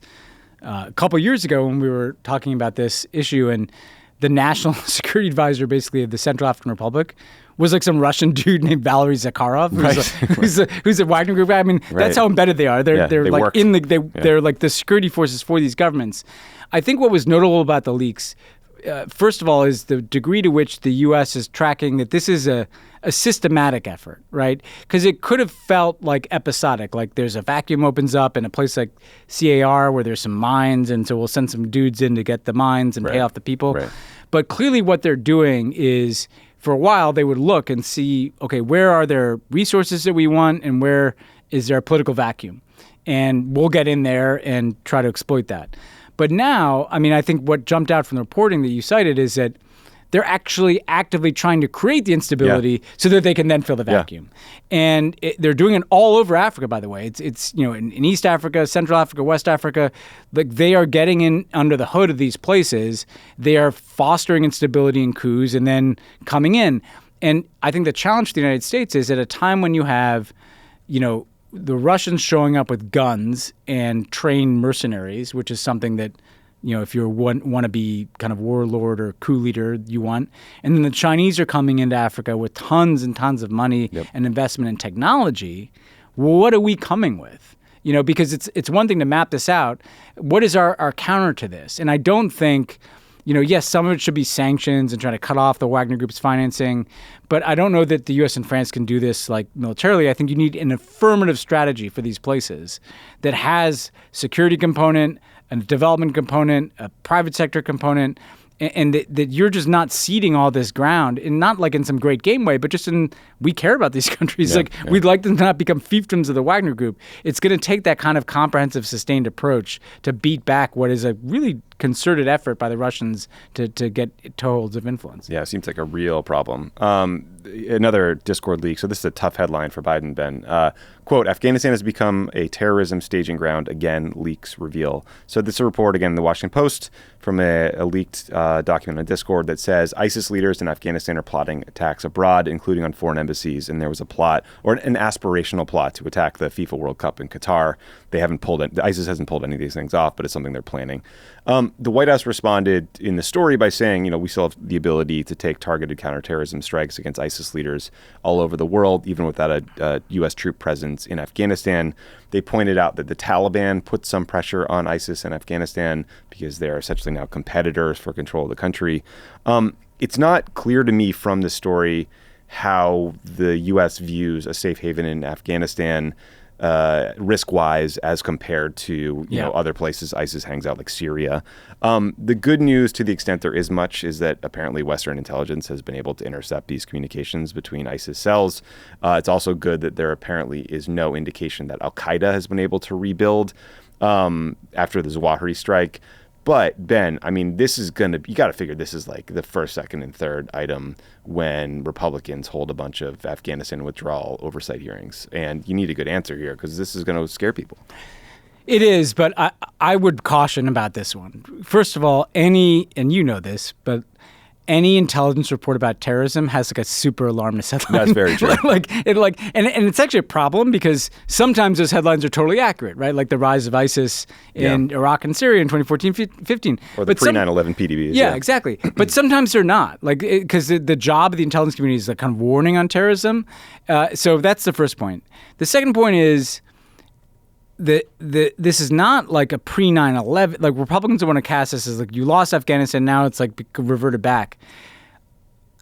a couple years ago when we were talking about this issue, and the national security advisor, basically, of the Central African Republic was like some Russian dude named Valery Zakharov, who's a Wagner Group guy. I mean, that's how embedded they are. They're like work. They're like the security forces for these governments. I think what was notable about the leaks, first of all, is the degree to which the U.S. is tracking that this is a systematic effort, right? Because it could have felt like episodic, like there's a vacuum opens up in a place like CAR where there's some mines, and so we'll send some dudes in to get the mines and pay off the people. Right. But clearly what they're doing is, for a while, they would look and see, okay, where are there resources that we want and where is there a political vacuum? And we'll get in there and try to exploit that. But now, I mean, I think what jumped out from the reporting that you cited is that they're actually actively trying to create the instability so that they can then fill the vacuum. And they're doing it all over Africa, by the way. It's in East Africa, Central Africa, West Africa. Like, they are getting in under the hood of these places. They are fostering instability and coups and then coming in. And I think the challenge for the United States is at a time when you have, the Russians showing up with guns and trained mercenaries, which is something that, if you want to be kind of warlord or coup leader, you want. And then the Chinese are coming into Africa with tons and tons of money and investment in technology. Well, what are we coming with? Because it's one thing to map this out. What is our counter to this? And I don't think, yes, some of it should be sanctions and trying to cut off the Wagner Group's financing. But I don't know that the U.S. and France can do this like militarily. I think you need an affirmative strategy for these places that has security component, a development component, a private sector component, and that you're just not ceding all this ground, and not like in some great game way, but just in, we care about these countries. We'd like them to not become fiefdoms of the Wagner Group. It's going to take that kind of comprehensive, sustained approach to beat back what is a really concerted effort by the Russians to get toeholds of influence. Yeah, it seems like a real problem. Another Discord leak. So this is a tough headline for Biden, Ben. Quote, Afghanistan has become a terrorism staging ground. Again, leaks reveal. So this is a report, again, in the Washington Post from a leaked document on Discord that says ISIS leaders in Afghanistan are plotting attacks abroad, including on foreign embassies. And there was a plot, or an aspirational plot, to attack the FIFA World Cup in Qatar. They haven't pulled it. ISIS hasn't pulled any of these things off, but it's something they're planning. The White House responded in the story by saying, we still have the ability to take targeted counterterrorism strikes against ISIS leaders all over the world, even without a U.S. troop presence in Afghanistan. They pointed out that the Taliban put some pressure on ISIS in Afghanistan because they're essentially now competitors for control of the country. It's not clear to me from the story how the U.S. views a safe haven in Afghanistan risk-wise as compared to other places ISIS hangs out, like Syria. The good news, to the extent there is much, is that apparently Western intelligence has been able to intercept these communications between ISIS cells. It's also good that there apparently is no indication that Al-Qaeda has been able to rebuild after the Zawahiri strike. But, Ben, I mean, this is going to, you got to figure this is like the first, second, and third item when Republicans hold a bunch of Afghanistan withdrawal oversight hearings. And you need a good answer here because this is going to scare people. It is, but I would caution about this one. First of all, and you know this, but any intelligence report about terrorism has like a super alarmist headline. That's very true. And it's actually a problem because sometimes those headlines are totally accurate, right? Like the rise of ISIS in Iraq and Syria in 2014-15. Or the pre-9/11 PDBs. Yeah, exactly. But sometimes they're not, because the job of the intelligence community is like kind of warning on terrorism. So that's the first point. The second point is this is not like a pre-9/11. Like, Republicans want to cast this as like, you lost Afghanistan, now it's like reverted back.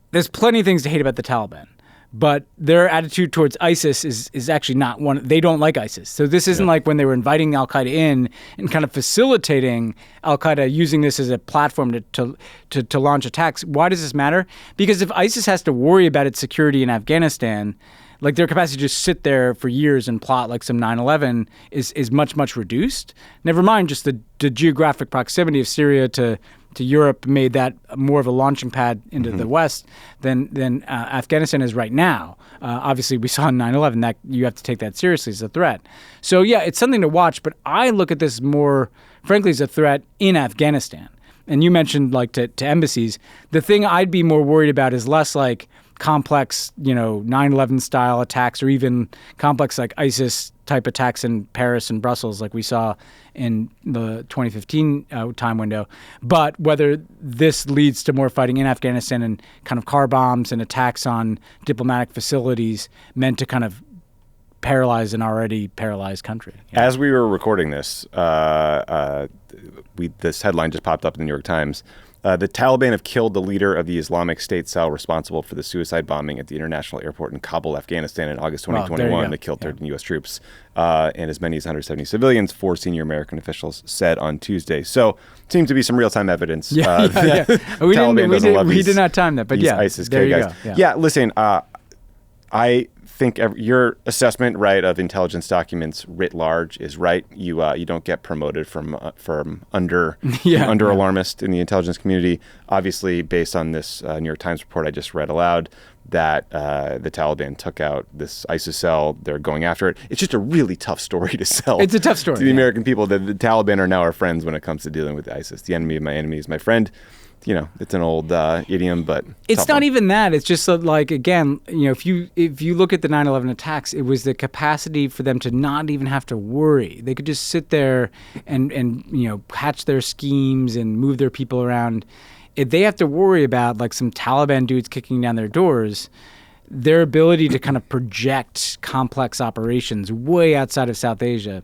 There's plenty of things to hate about the Taliban, but their attitude towards ISIS is actually not one. They don't like ISIS. So this isn't like when they were inviting Al-Qaeda in and kind of facilitating Al-Qaeda using this as a platform to launch attacks. Why does this matter? Because if ISIS has to worry about its security in Afghanistan, like, their capacity to just sit there for years and plot like some 9/11 is much, much reduced. Never mind just the geographic proximity of Syria to Europe made that more of a launching pad into the West than Afghanistan is right now. Obviously, we saw in 9/11 that you have to take that seriously as a threat. So, yeah, it's something to watch, but I look at this more, frankly, as a threat in Afghanistan. And you mentioned, like, to embassies. The thing I'd be more worried about is less like complex, 9/11 style attacks, or even complex like ISIS type attacks in Paris and Brussels, like we saw in the 2015 time window. But whether this leads to more fighting in Afghanistan and kind of car bombs and attacks on diplomatic facilities meant to kind of paralyze an already paralyzed country. As we were recording this, this headline just popped up in the New York Times. The Taliban have killed the leader of the Islamic State cell responsible for the suicide bombing at the international airport in Kabul, Afghanistan in August 2021 that killed 13 U.S. troops and as many as 170 civilians, 4 senior American officials said on Tuesday. So seems to be some real-time evidence. We did not time that, but ISIS there you guys. go. Yeah, listen, I think your assessment, right, of intelligence documents writ large is right. You don't get promoted from under alarmist in the intelligence community. Obviously, based on this New York Times report I just read aloud, that the Taliban took out this ISIS cell. They're going after it. It's just a really tough story to sell. It's a tough story to the American people that the Taliban are now our friends when it comes to dealing with ISIS. The enemy of my enemy is my friend. It's an old idiom, but it's not even that. It's just like, again, if you look at the 9/11 attacks, it was the capacity for them to not even have to worry. They could just sit there and hatch their schemes and move their people around. If they have to worry about like some Taliban dudes kicking down their doors, their ability to kind of project complex operations way outside of South Asia.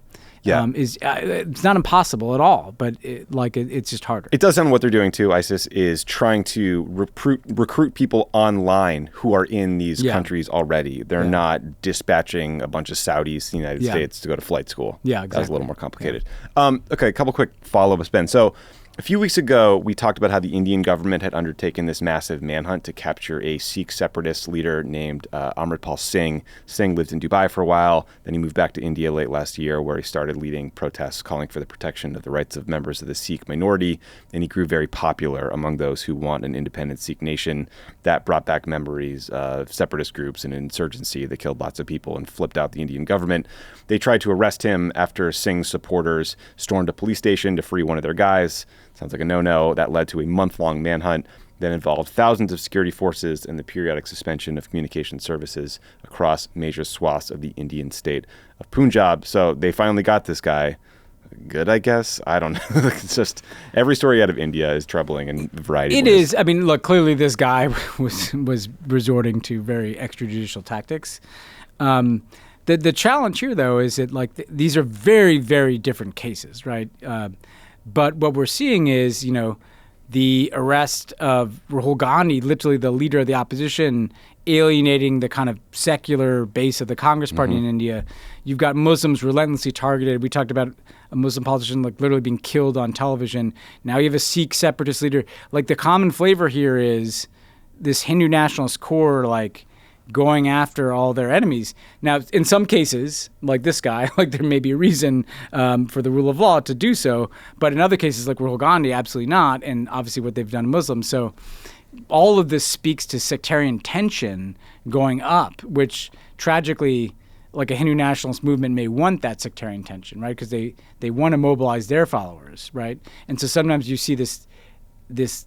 Is it's not impossible at all, but it's just harder. It does sound what they're doing too. ISIS is trying to recruit people online who are in these countries already. They're not dispatching a bunch of Saudis to the United States to go to flight school. Yeah, exactly. That's a little more complicated. Okay, a couple quick follow-ups, Ben. So a few weeks ago, we talked about how the Indian government had undertaken this massive manhunt to capture a Sikh separatist leader named Amritpal Singh. Singh lived in Dubai for a while. Then he moved back to India late last year, where he started leading protests calling for the protection of the rights of members of the Sikh minority. And he grew very popular among those who want an independent Sikh nation. That brought back memories of separatist groups and insurgency that killed lots of people and flipped out the Indian government. They tried to arrest him after Singh's supporters stormed a police station to free one of their guys. Sounds like a no-no. That led to a month-long manhunt that involved thousands of security forces and the periodic suspension of communication services across major swaths of the Indian state of Punjab. So they finally got this guy. Good, I guess. I don't know. It's just every story out of India is troubling in a variety of ways. It is. I mean, look, clearly this guy was resorting to very extrajudicial tactics. The challenge here, though, is that these are very, very different cases, right? But what we're seeing is, the arrest of Rahul Gandhi, literally the leader of the opposition, alienating the kind of secular base of the Congress Party in India. You've got Muslims relentlessly targeted. We talked about a Muslim politician literally being killed on television. Now you have a Sikh separatist leader. The common flavor here is this Hindu nationalist core, going after all their enemies. Now, in some cases, like this guy, there may be a reason for the rule of law to do so, but in other cases, like Rahul Gandhi, absolutely not, and obviously what they've done to Muslims. So all of this speaks to sectarian tension going up, which tragically, a Hindu nationalist movement may want that sectarian tension, right? Because they want to mobilize their followers, right? And so sometimes you see this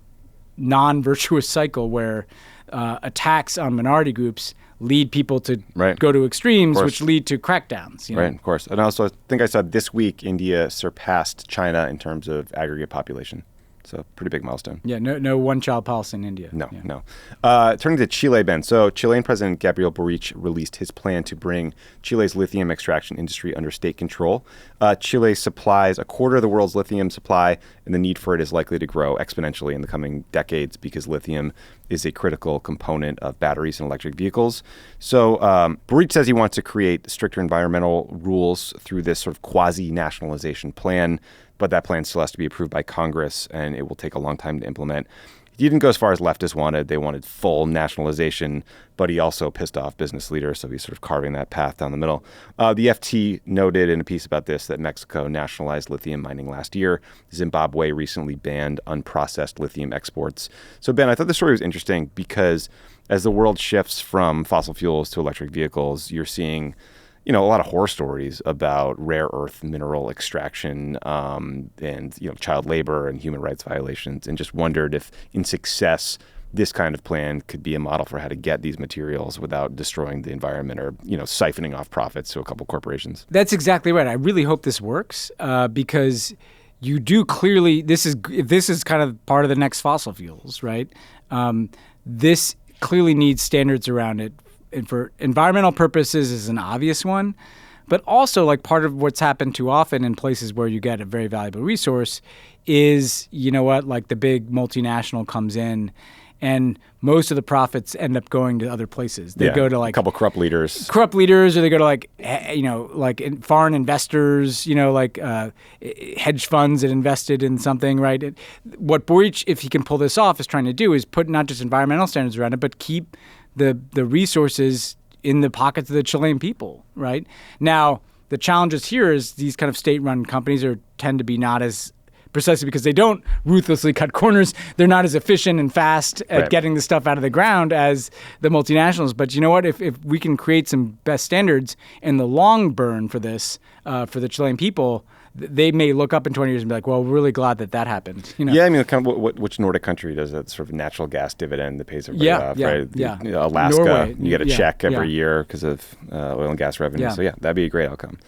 non-virtuous cycle where attacks on minority groups lead people to go to extremes, which lead to crackdowns. Right, of course. And also, I think I saw this week India surpassed China in terms of aggregate population. So pretty big milestone. Yeah, no one-child policy in India. No. Turning to Chile, Ben. So Chilean President Gabriel Boric released his plan to bring Chile's lithium extraction industry under state control. Chile supplies a quarter of the world's lithium supply, and the need for it is likely to grow exponentially in the coming decades because lithium is a critical component of batteries and electric vehicles. So Boric says he wants to create stricter environmental rules through this sort of quasi-nationalization plan, but that plan still has to be approved by Congress, and it will take a long time to implement. He didn't go as far as leftists wanted. They wanted full nationalization, but he also pissed off business leaders, so he's sort of carving that path down the middle. The FT noted in a piece about this that Mexico nationalized lithium mining last year. Zimbabwe recently banned unprocessed lithium exports. So, Ben, I thought the story was interesting because as the world shifts from fossil fuels to electric vehicles, you're seeing a lot of horror stories about rare earth mineral extraction and child labor and human rights violations, and just wondered if in success this kind of plan could be a model for how to get these materials without destroying the environment or, siphoning off profits to a couple corporations. That's exactly right. I really hope this works because you do clearly, this is kind of part of the next fossil fuels, right? This clearly needs standards around it. And for environmental purposes is an obvious one. But also, like, part of what's happened too often in places where you get a very valuable resource is, like the big multinational comes in and most of the profits end up going to other places. They go to like a couple corrupt leaders, or they go to like foreign investors, hedge funds that invested in something, right? What Boric, if he can pull this off, is trying to do is put not just environmental standards around it, but keep the resources in the pockets of the Chilean people, right? Now, the challenges here is these kind of state-run companies tend to be not as, precisely because they don't ruthlessly cut corners, they're not as efficient and fast at getting the stuff out of the ground as the multinationals. But you know what? If we can create some best standards in the long burn for this, for the Chilean people, they may look up in 20 years and be like, well, we're really glad that happened. Yeah, I mean, kind of which Nordic country does that sort of natural gas dividend that pays everybody off, right? Yeah. Alaska, Norway, you get a check every year because of oil and gas revenue. Yeah. So yeah, that'd be a great outcome.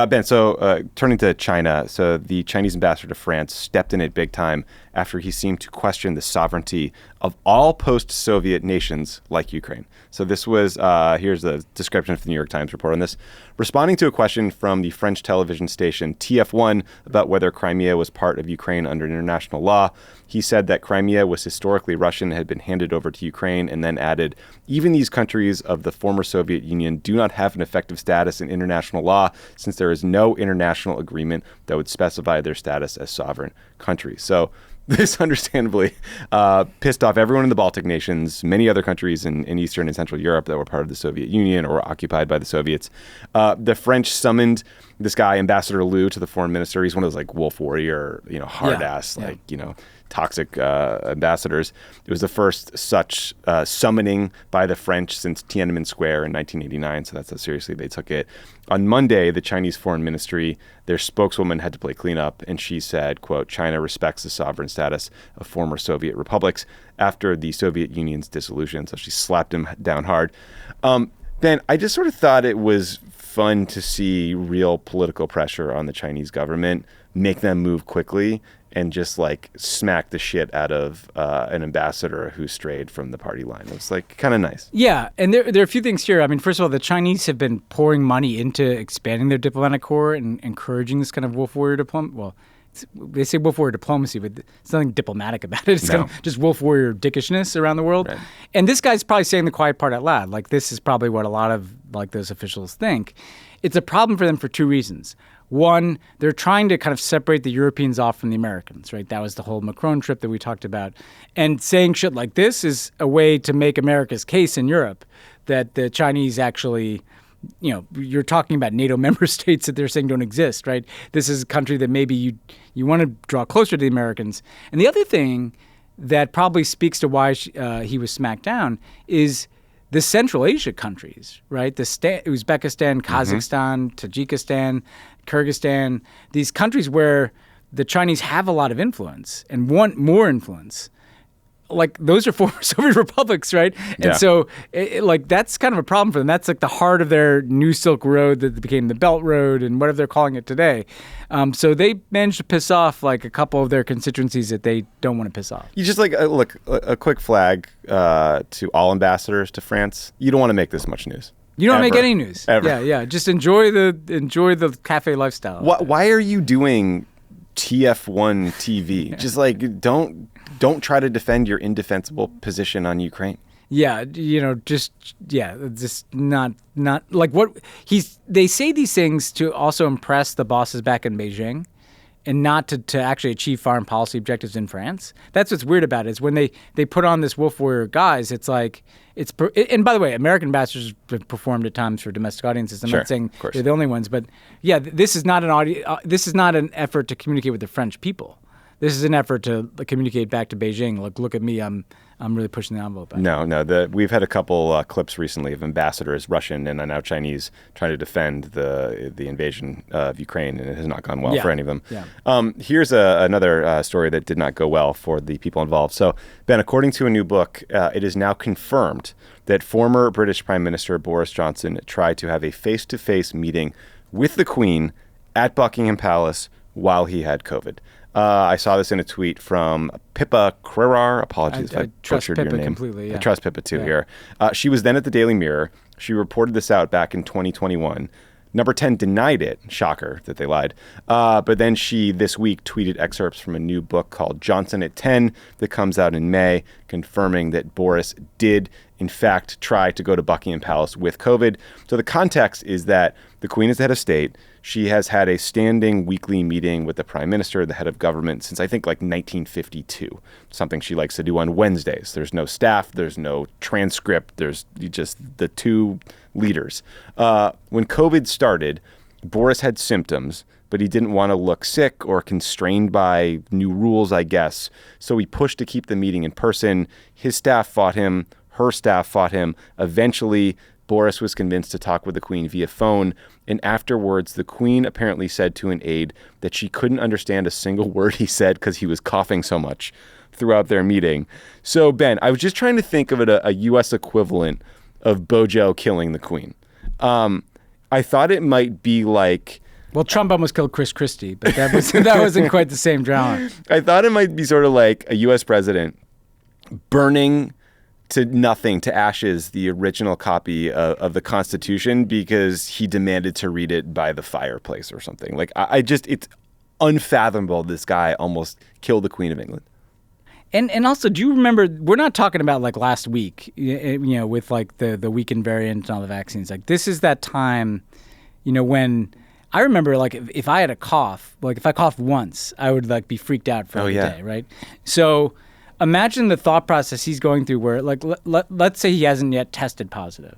Ben, so turning to China, so the Chinese ambassador to France stepped in it big time after he seemed to question the sovereignty of all post-Soviet nations like Ukraine. So this was, here's the description from the New York Times report on this. Responding to a question from the French television station TF1 about whether Crimea was part of Ukraine under international law, he said that Crimea was historically Russian and had been handed over to Ukraine, and then added, even these countries of the former Soviet Union do not have an effective status in international law since there is no international agreement that would specify their status as sovereign countries. So this understandably pissed off everyone in the Baltic nations, many other countries in Eastern and Central Europe that were part of the Soviet Union or were occupied by the Soviets. The French summoned this guy, Ambassador Liu, to the foreign minister. He's one of those like wolf warrior, hard-ass, toxic ambassadors. It was the first such summoning by the French since Tiananmen Square in 1989, so that's how seriously they took it. On Monday, the Chinese Foreign Ministry, their spokeswoman had to play cleanup, and she said, quote, China respects the sovereign status of former Soviet republics after the Soviet Union's dissolution. So she slapped him down hard. Ben, I just sort of thought it was fun to see real political pressure on the Chinese government, make them move quickly, and just like smack the shit out of an ambassador who strayed from the party line. It was like kind of nice. Yeah, and there are a few things here. I mean, first of all, the Chinese have been pouring money into expanding their diplomatic corps and encouraging this kind of wolf warrior diplomacy. Well, they say wolf warrior diplomacy, but it's nothing diplomatic about it. It's kind of just wolf warrior dickishness around the world. Right. And this guy's probably saying the quiet part out loud. Like, this is probably what a lot of like those officials think. It's a problem for them for two reasons. One, they're trying to kind of separate the Europeans off from the Americans, right? That was the whole Macron trip that we talked about. And saying shit like this is a way to make America's case in Europe that the Chinese actually, you're talking about NATO member states that they're saying don't exist, right? This is a country that maybe you want to draw closer to the Americans. And the other thing that probably speaks to why he was smacked down is the Central Asia countries, right? Uzbekistan, Kazakhstan, Tajikistan, Kyrgyzstan, these countries where the Chinese have a lot of influence and want more influence. Like, those are former Soviet republics, right? And so, that's kind of a problem for them. That's like the heart of their new Silk Road that became the Belt Road and whatever they're calling it today. So they managed to piss off like a couple of their constituencies that they don't want to piss off. You just look, a quick flag to all ambassadors to France. You don't want to make this much news. You don't make any news. Ever. Yeah. Just enjoy the cafe lifestyle. Why are you doing TF1 TV? Just don't try to defend your indefensible position on Ukraine. Yeah, just not like what they say these things to also impress the bosses back in Beijing and not to actually achieve foreign policy objectives in France. That's what's weird about it, is when they put on this wolf warrior guise, it's like, and by the way, American ambassadors have performed at times for domestic audiences. I'm not saying they're the only ones, but yeah, this is not an effort to communicate with the French people. this is an effort to communicate back to Beijing. Look at me. I'm really pushing the envelope. No. We've had a couple clips recently of ambassadors, Russian and now Chinese, trying to defend the invasion of Ukraine, and it has not gone well for any of them. Yeah. Here's another story that did not go well for the people involved. So, Ben, according to a new book, it is now confirmed that former British Prime Minister Boris Johnson tried to have a face-to-face meeting with the Queen at Buckingham Palace while he had COVID. I saw this in a tweet from Pippa Crerar. Apologies if I butchered your name. Completely, yeah. I trust Pippa too here. She was then at the Daily Mirror. She reported this out back in 2021. Number 10 denied it. Shocker that they lied. But then she, this week, tweeted excerpts from a new book called Johnson at 10 that comes out in May, confirming that Boris did, in fact, try to go to Buckingham Palace with COVID. So the context is that the Queen is the head of state. She has had a standing weekly meeting with the Prime Minister, the head of government, since I think like 1952, something she likes to do on Wednesdays. There's no staff. There's no transcript. There's just the two leaders. When COVID started, Boris had symptoms, but he didn't want to look sick or constrained by new rules, I guess. So he pushed to keep the meeting in person. His staff fought him. Her staff fought him. Eventually, Boris was convinced to talk with the Queen via phone, and afterwards, the Queen apparently said to an aide that she couldn't understand a single word he said because he was coughing so much throughout their meeting. So, Ben, I was just trying to think of it a U.S. equivalent of Bojo killing the Queen. I thought it might be like... Well, Trump almost killed Chris Christie, but that wasn't quite the same drama. I thought it might be sort of like a U.S. president burning to nothing, to ashes, the original copy of the Constitution because he demanded to read it by the fireplace or something. Like, it's unfathomable this guy almost killed the Queen of England. And also, do you remember, we're not talking about like last week, with like the weekend variant and all the vaccines. Like, this is that time, when I remember, like, if I had a cough, like if I coughed once, I would like be freaked out for a day, right? So imagine the thought process he's going through where, like, let's say he hasn't yet tested positive.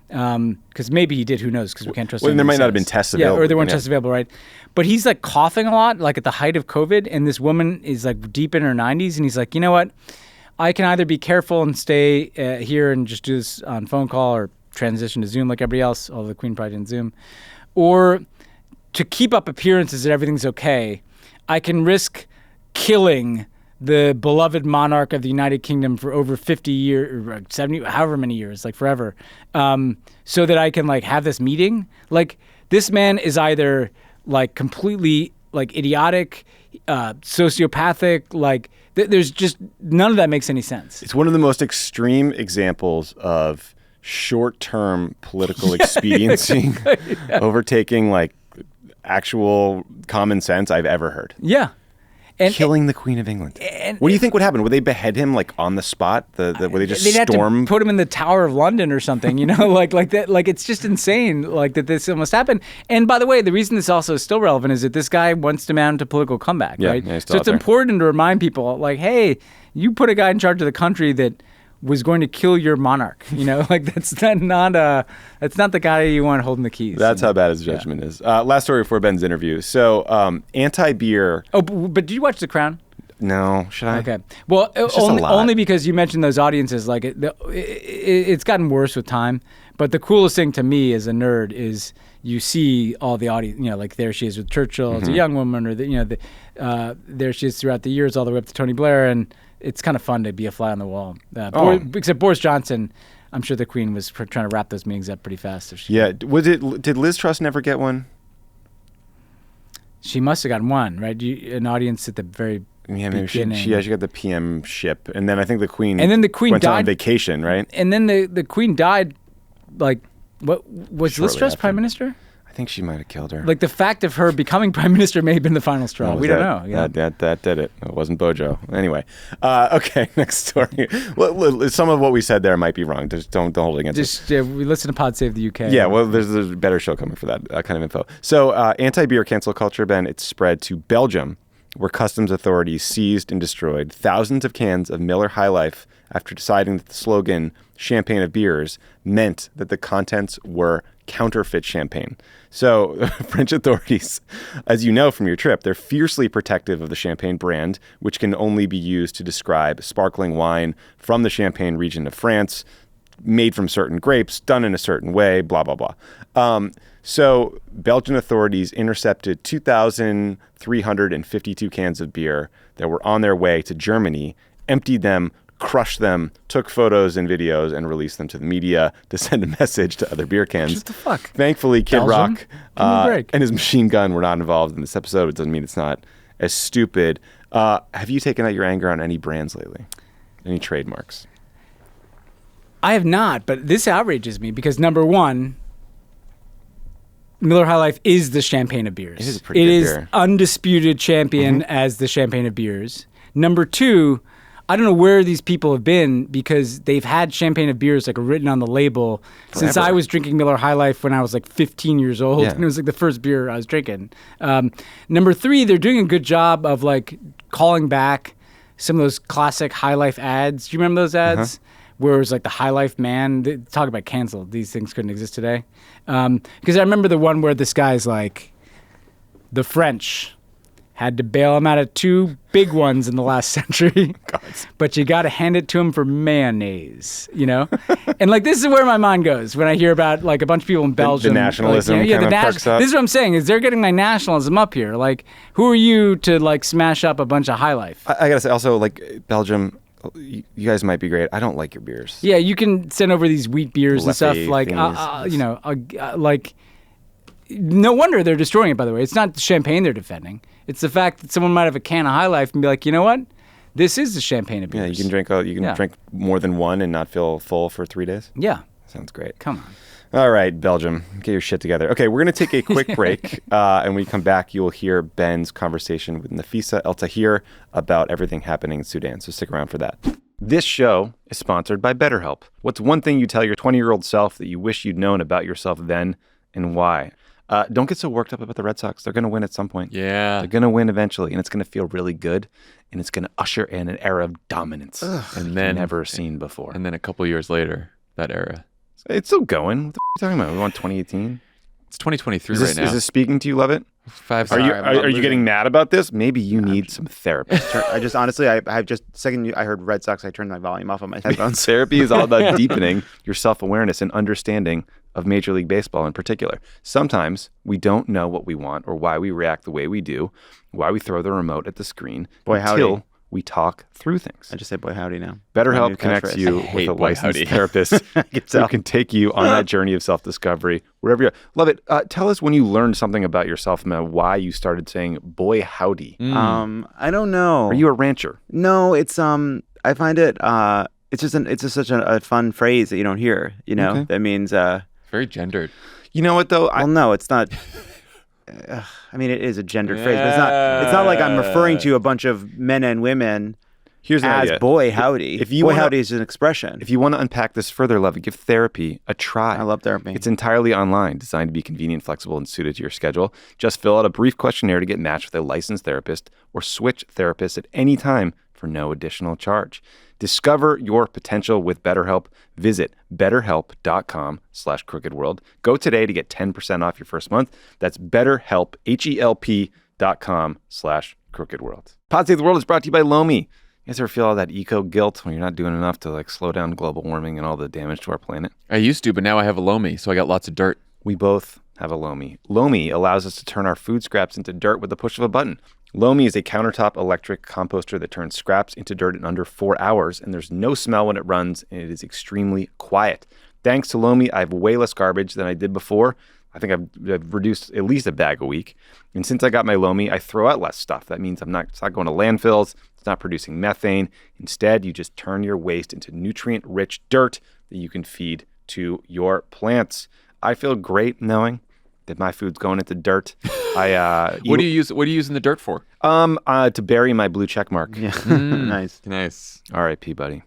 Because maybe he did, who knows, because we can't trust him. Well, there might not have been tests available. Yeah, or there weren't tests available, right? But he's, like, coughing a lot, like, at the height of COVID, and this woman is, like, deep in her 90s, and he's like, you know what? I can either be careful and stay here and just do this on phone call or transition to Zoom like everybody else, although the Queen probably didn't Zoom, or to keep up appearances that everything's okay, I can risk killing the beloved monarch of the United Kingdom for over 50 years, or 70, however many years, like forever, so that I can like have this meeting. Like, this man is either like completely like idiotic, sociopathic, like there's just none of that makes any sense. It's one of the most extreme examples of short-term political expediency overtaking like actual common sense I've ever heard. Yeah. Killing the Queen of England. What do you think would happen? Would they behead him like on the spot? Would they just they'd storm? Have to put him in the Tower of London or something, like that. Like, it's just insane, like that this almost happened. And by the way, the reason this also is still relevant is that this guy wants to mount a political comeback, right? Yeah, so it's important to remind people, like, hey, you put a guy in charge of the country that was going to kill your monarch, like that's not the guy you want holding the keys. That's how bad his judgment is. Last story before Ben's interview. So, anti-beer. Oh, but did you watch The Crown? No, should I? Okay. Well, only because you mentioned those audiences. Like, it's gotten worse with time. But the coolest thing to me as a nerd is you see all the audience. Like there she is with Churchill as a young woman, or there she is throughout the years, all the way up to Tony Blair, and it's kind of fun to be a fly on the wall. Except Boris Johnson, I'm sure the Queen was trying to wrap those meetings up pretty fast. Did Liz Truss never get one? She must have gotten one, right? An audience at the very maybe beginning. She got the PM ship, and then I think the Queen. And then the Queen went died on vacation, right? And then the Queen died. Like, what was Shortly Liz Truss after. Prime Minister? I think she might have killed her. Like, the fact of her becoming Prime Minister may have been the final straw. We don't know. Yeah. That did it. It wasn't Bojo. Anyway, okay, next story. Well, some of what we said there might be wrong. Just don't hold it against us. We listen to Pod Save the UK. Yeah, well, there's a better show coming for that kind of info. So, anti-beer cancel culture, Ben, it's spread to Belgium, where customs authorities seized and destroyed thousands of cans of Miller High Life after deciding that the slogan "Champagne of Beers" meant that the contents were counterfeit champagne. So French authorities, as you know from your trip, they're fiercely protective of the Champagne brand, which can only be used to describe sparkling wine from the Champagne region of France, made from certain grapes, done in a certain way, blah, blah, blah. So Belgian authorities intercepted 2,352 cans of beer that were on their way to Germany, emptied them, crushed them, took photos and videos, and released them to the media to send a message to other beer cans. What the fuck? Thankfully, Kid Belgium? Rock and his machine gun were not involved in this episode. It doesn't mean it's not as stupid. Have you taken out your anger on any brands lately? Any trademarks? I have not, but this outrages me because number one, Miller High Life is the champagne of beers. It is a pretty good beer. Undisputed champion as the champagne of beers. Number two, I don't know where these people have been because they've had champagne of beers like written on the label since I was drinking Miller High Life when I was like 15 years old. Yeah. And it was like the first beer I was drinking. Number three, they're doing a good job of like calling back some of those classic High Life ads. Do you remember those ads? Where it was like the High Life man. Talk about canceled. These things couldn't exist today. Because I remember the one where this guy's like, the French had to bail him out of 2 big ones in the last century. But you got to hand it to him for mayonnaise, you know? And like, this is where my mind goes when I hear about like a bunch of people in Belgium. The nationalism like, kind of perks up. This is what I'm saying is they're getting my nationalism up here. Like, who are you to like smash up a bunch of High Life? I gotta say, also, like, Belgium, you guys might be great. I don't like your beers. Yeah, you can send over these wheat beers and stuff. Like, thingies. like, no wonder they're destroying it, by the way. It's not the champagne they're defending. It's the fact that someone might have a can of High Life and be like, you know what? This is the champagne of beers. Yeah, you can drink more than one and not feel full for 3 days. Yeah. Sounds great. Come on. All right, Belgium, get your shit together. Okay, we're going to take a quick break, and when we come back, you'll hear Ben's conversation with Nafisa Eltahir about everything happening in Sudan, so stick around for that. This show is sponsored by BetterHelp. What's one thing you tell your 20-year-old self that you wish you'd known about yourself then, and why? Don't get so worked up about the Red Sox. They're going to win at some point. Yeah. They're going to win eventually, and it's going to feel really good, and it's going to usher in an era of dominance And then never seen before. And then a couple years later, that era. It's still going. What the f*** are you talking about? We want 2018? It's 2023 Is right now. this speaking to you, Lovett? 5 Are you stars. are you getting mad about this? Maybe you need some therapy. I just honestly, I just second I heard Red Sox, I turned my volume off on my headphones. Therapy is all about deepening your self-awareness and understanding of Major League Baseball in particular. Sometimes we don't know what we want or why we react the way we do, why we throw the remote at the screen Boy, until howdy. we talk through things. I just say boy howdy now. BetterHelp My new connects catchphrase. you I with hate a boy licensed howdy. therapist who can take you on that journey of self-discovery, wherever you're. Love it. Tell us when you learned something about yourself and why you started saying boy howdy. I don't know. Are you a rancher? No, it's I find it it's just such a fun phrase that you don't hear, you know. Okay. That means Very gendered. You know what, though? well, no, it's not. I mean, it is a gendered phrase, but it's not like I'm referring to a bunch of men and women Here's an as idea. boy howdy. If you boy wanna- howdy is an expression. If you want to unpack this further, love it, give therapy a try. I love therapy. It's entirely online, designed to be convenient, flexible, and suited to your schedule. Just fill out a brief questionnaire to get matched with a licensed therapist or switch therapists at any time for no additional charge. Discover your potential with BetterHelp. Visit betterhelp.com/crookedworld. Go today to get 10% off your first month. That's BetterHelp, HELP.com/crookedworld. Pod Save the World is brought to you by Lomi. You guys ever feel all that eco guilt when you're not doing enough to like slow down global warming and all the damage to our planet? I used to, but now I have a Lomi, so I got lots of dirt. We both have a Lomi. Lomi allows us to turn our food scraps into dirt with the push of a button. Lomi is a countertop electric composter that turns scraps into dirt in under 4 hours, and there's no smell when it runs, and it is extremely quiet. Thanks to Lomi, I have way less garbage than I did before. I think I've reduced at least a bag a week. And since I got my Lomi, I throw out less stuff. That means it's not going to landfills. It's not producing methane. Instead, you just turn your waste into nutrient-rich dirt that you can feed to your plants. I feel great knowing that my food's going into dirt. What do you use? What do you use in the dirt for? To bury my blue check mark. Yeah. Nice. Nice. R.I.P., buddy.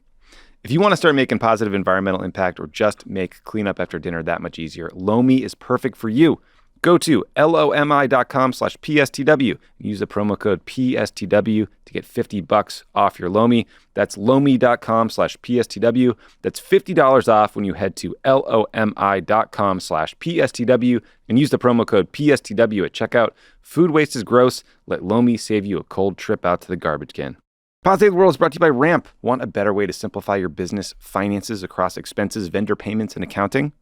If you want to start making positive environmental impact or just make cleanup after dinner that much easier, Lomi is perfect for you. Go to lomi.com/PSTW. Use the promo code PSTW to get $50 off your Lomi. That's lomi.com/PSTW. That's $50 off when you head to lomi.com/PSTW and use the promo code PSTW at checkout. Food waste is gross. Let Lomi save you a cold trip out to the garbage can. Pod Save the World is brought to you by Ramp. Want a better way to simplify your business finances across expenses, vendor payments, and accounting?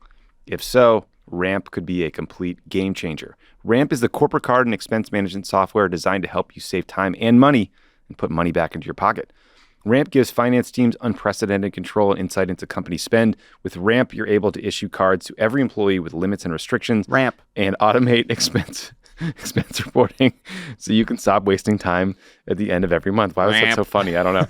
If so, Ramp could be a complete game changer. Ramp is the corporate card and expense management software designed to help you save time and money and put money back into your pocket. Ramp gives finance teams unprecedented control and insight into company spend. With Ramp, you're able to issue cards to every employee with limits and restrictions. Ramp. And automate expense reporting so you can stop wasting time at the end of every month. Why was that so funny? I don't know.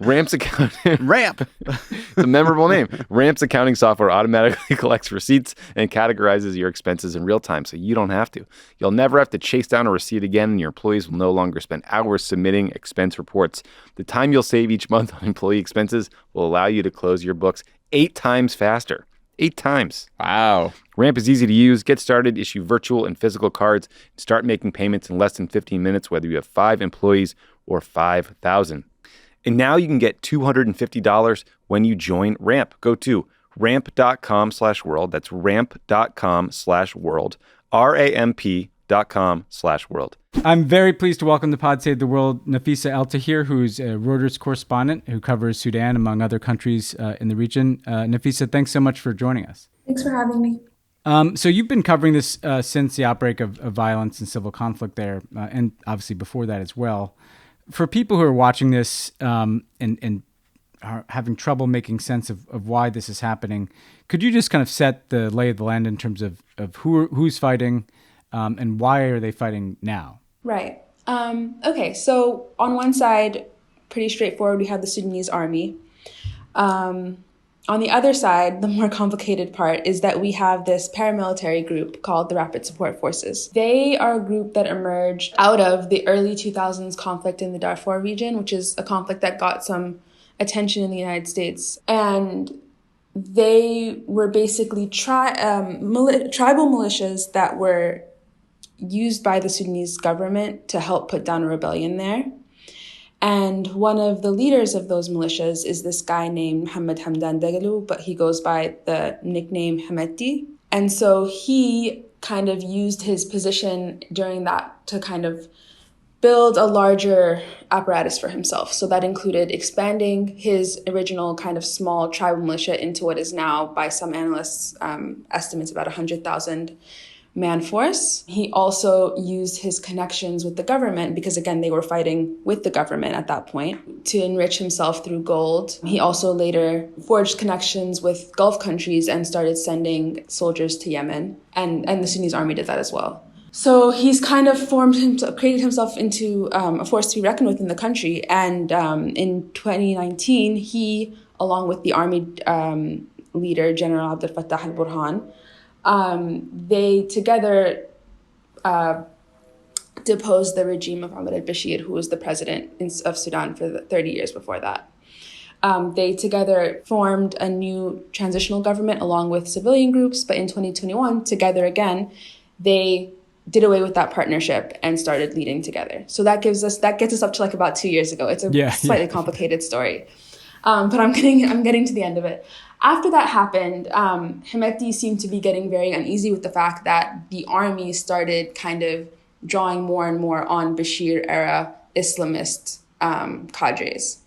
Ramp's accounting. Ramp. It's a memorable name. Ramp's accounting software automatically collects receipts and categorizes your expenses in real time so you don't have to. You'll never have to chase down a receipt again, and your employees will no longer spend hours submitting expense reports. The time you'll save each month on employee expenses will allow you to close your books 8 times faster. 8 times. Wow. Ramp is easy to use. Get started, issue virtual and physical cards, and start making payments in less than 15 minutes, whether you have 5 employees or 5,000. And now you can get $250 when you join Ramp. Go to ramp.com/world. That's ramp.com/world. ramp.com/world. I'm very pleased to welcome to Pod Save the World Nafisa Eltahir, who's a Reuters correspondent who covers Sudan, among other countries in the region. Nafisa, thanks so much for joining us. Thanks for having me. So you've been covering this since the outbreak of violence and civil conflict there, and obviously before that as well. For people who are watching this and are having trouble making sense of why this is happening, could you just kind of set the lay of the land in terms of who's fighting and why are they fighting now? Right. Okay, so on one side, pretty straightforward, we have the Sudanese army. On the other side, the more complicated part is that we have this paramilitary group called the Rapid Support Forces. They are a group that emerged out of the early 2000s conflict in the Darfur region, which is a conflict that got some attention in the United States. And they were basically tribal militias that were used by the Sudanese government to help put down a rebellion there. And one of the leaders of those militias is this guy named Mohammed Hamdan Dagalo, but he goes by the nickname Hameti. And so he kind of used his position during that to kind of build a larger apparatus for himself. So that included expanding his original kind of small tribal militia into what is now, by some analysts' estimates, about 100,000 man force. He also used his connections with the government, because again, they were fighting with the government at that point, to enrich himself through gold. He also later forged connections with Gulf countries and started sending soldiers to Yemen, and the Sudanese army did that as well. So he's kind of created himself into a force to be reckoned with in the country. And in 2019, he, along with the army leader, General Abdel Fattah al-Burhan, they together deposed the regime of Omar al-Bashir, who was the president of Sudan for 30 years before that. They together formed a new transitional government along with civilian groups, but in 2021, together again, they did away with that partnership and started leading together. So that gets us up to like about 2 years ago. It's a slightly complicated story, but I'm getting to the end of it. After that happened, Hemeti seemed to be getting very uneasy with the fact that the army started kind of drawing more and more on Bashir-era Islamist cadres.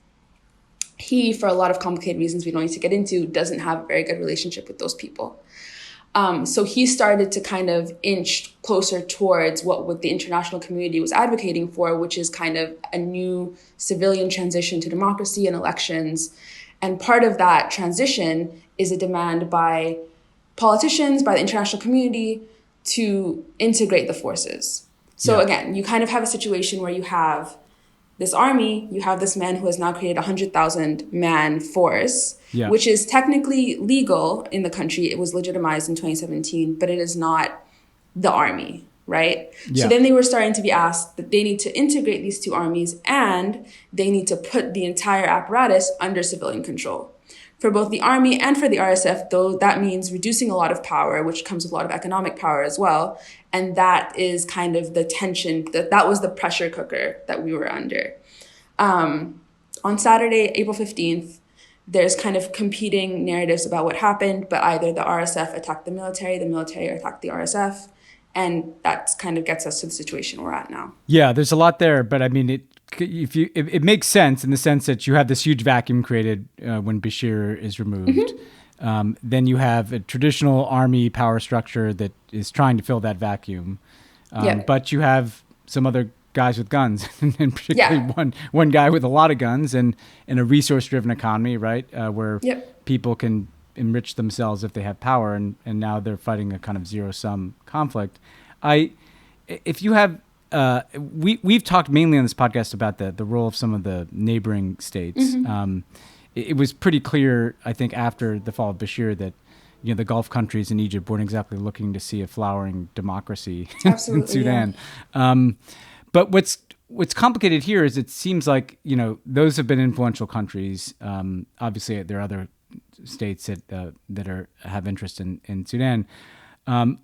He, for a lot of complicated reasons we don't need to get into, doesn't have a very good relationship with those people. So he started to kind of inch closer towards what the international community was advocating for, which is kind of a new civilian transition to democracy and elections. And part of that transition is a demand by politicians, by the international community, to integrate the forces. So again, you kind of have a situation where you have this army, you have this man who has now created a 100,000 man force, which is technically legal in the country. It was legitimized in 2017, but it is not the army, right? So then they were starting to be asked that they need to integrate these two armies and they need to put the entire apparatus under civilian control. for both the army and for the RSF, though, that means reducing a lot of power, which comes with a lot of economic power as well. And that is kind of the tension, that was the pressure cooker that we were under. On Saturday, April 15th, there's kind of competing narratives about what happened, but either the RSF attacked the military attacked the RSF, and that kind of gets us to the situation we're at now. Yeah, there's a lot there, but I mean, it makes sense in the sense that you have this huge vacuum created when Bashir is removed. Then you have a traditional army power structure that is trying to fill that vacuum, but you have some other guys with guns, and particularly one guy with a lot of guns, and in a resource-driven economy, right, where people can enrich themselves if they have power, and now they're fighting a kind of zero-sum conflict. If you have, we've talked mainly on this podcast about the role of some of the neighboring states. It was pretty clear, I think, after the fall of Bashir that the Gulf countries and Egypt weren't exactly looking to see a flowering democracy in Sudan. But what's complicated here is it seems like those have been influential countries. Obviously, there are other states that have interest in Sudan,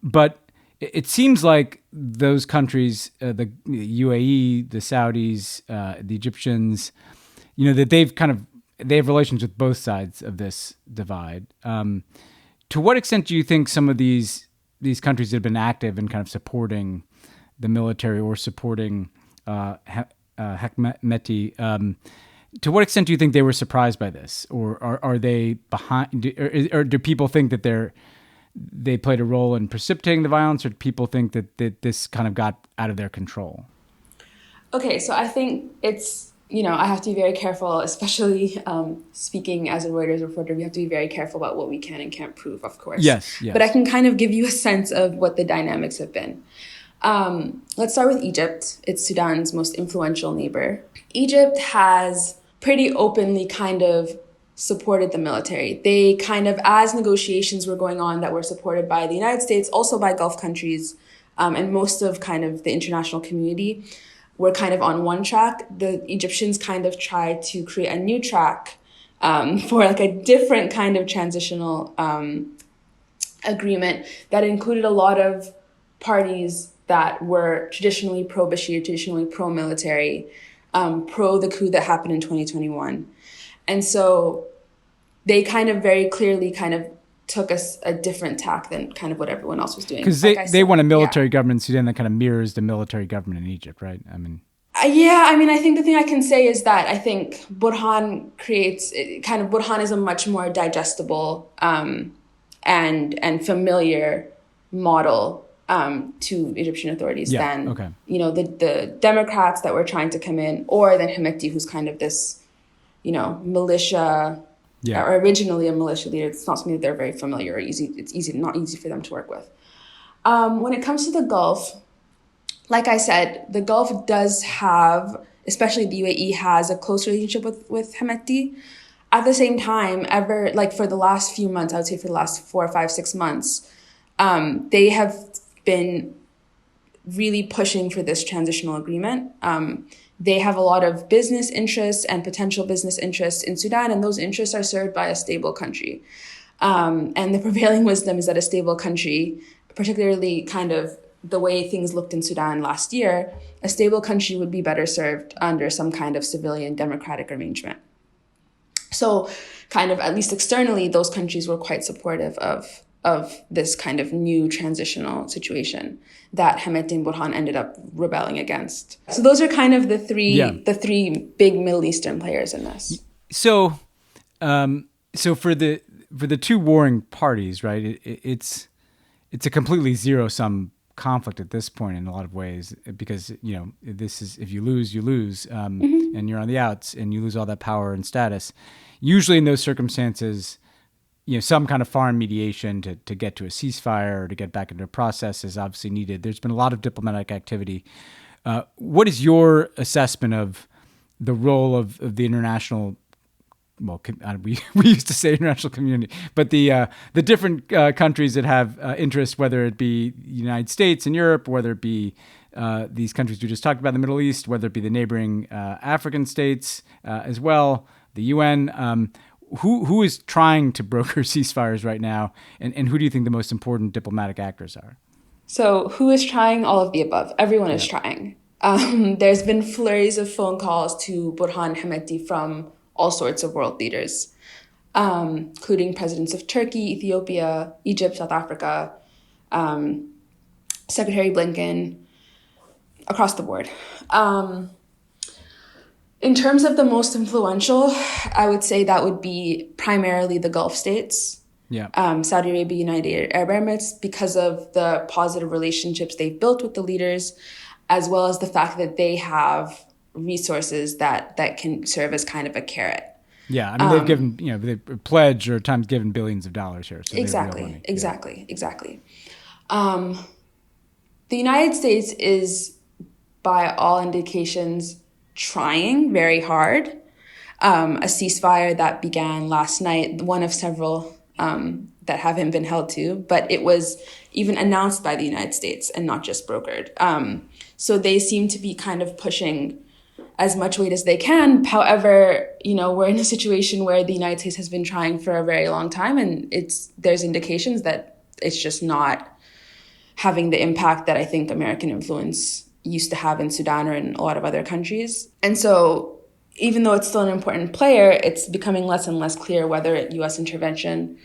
but it seems like those countries, the UAE, the Saudis, the Egyptians, that they have relations with both sides of this divide. To what extent do you think some of these countries that have been active in kind of supporting the military or supporting Hemeti, to what extent do you think they were surprised by this, or are they behind, or do people think that they played a role in precipitating the violence, or do people think that this kind of got out of their control? Okay, so I think it's, I have to be very careful, especially speaking as a Reuters reporter, we have to be very careful about what we can and can't prove, of course. Yes. But I can kind of give you a sense of what the dynamics have been. Let's start with Egypt. It's Sudan's most influential neighbor. Egypt has pretty openly kind of supported the military. They kind of, as negotiations were going on that were supported by the United States, also by Gulf countries, and most of kind of the international community, were kind of on one track. The Egyptians kind of tried to create a new track for like a different kind of transitional agreement that included a lot of parties that were traditionally pro-Bashir, traditionally pro-military, pro the coup that happened in 2021. And so they kind of very clearly kind of took a different tack than kind of what everyone else was doing. Because they want a military government in Sudan that kind of mirrors the military government in Egypt, right? I mean... I think the thing I can say is that I think Burhan is a much more digestible and familiar model to Egyptian authorities than the Democrats that were trying to come in, or than Hemeti, who's kind of this militia, or originally a militia leader. It's not something that they're very familiar or easy. It's not easy for them to work with. When it comes to the Gulf, like I said, the Gulf does have, especially the UAE, has a close relationship with Hemeti. At the same time, for the last few months, I would say for the last 4 or 5, 6 months, they have been really pushing for this transitional agreement. They have a lot of business interests and potential business interests in Sudan, and those interests are served by a stable country. And the prevailing wisdom is that a stable country, particularly kind of the way things looked in Sudan last year, a stable country would be better served under some kind of civilian democratic arrangement. So kind of, at least externally, those countries were quite supportive of this kind of new transitional situation that Hemeti and Burhan ended up rebelling against. So those are kind of the three big Middle Eastern players in this. So for the two warring parties, right? It's a completely zero-sum conflict at this point in a lot of ways, because this is, if you lose, you lose, and you're on the outs, and you lose all that power and status. Usually in those circumstances, some kind of foreign mediation to get to a ceasefire or to get back into a process is obviously needed. There's been a lot of diplomatic activity. What is your assessment of the role of the international? Well, we used to say international community, but the different countries that have interest, whether it be the United States and Europe, whether it be these countries we just talked about in the Middle East, whether it be the neighboring African states as well, the UN. who is trying to broker ceasefires right now, and who do you think the most important diplomatic actors are? So who is trying? All of the above. Everyone is trying. There's been flurries of phone calls to Burhan Hemeti from all sorts of world leaders, including presidents of Turkey, Ethiopia, Egypt, South Africa, Secretary Blinken, across the board. In terms of the most influential, I would say that would be primarily the Gulf states. Saudi Arabia, United Arab Emirates, because of the positive relationships they've built with the leaders, as well as the fact that they have resources that can serve as kind of a carrot. Yeah, I mean, they've given, they've pledged or at times given billions of dollars here. So exactly. The United States is, by all indications, trying very hard. A ceasefire that began last night, one of several that haven't been held to, but it was even announced by the United States and not just brokered. So they seem to be kind of pushing as much weight as they can. However, we're in a situation where the United States has been trying for a very long time, and there's indications that it's just not having the impact that I think American influence used to have in Sudan or in a lot of other countries. And so even though it's still an important player, it's becoming less and less clear whether U.S. intervention,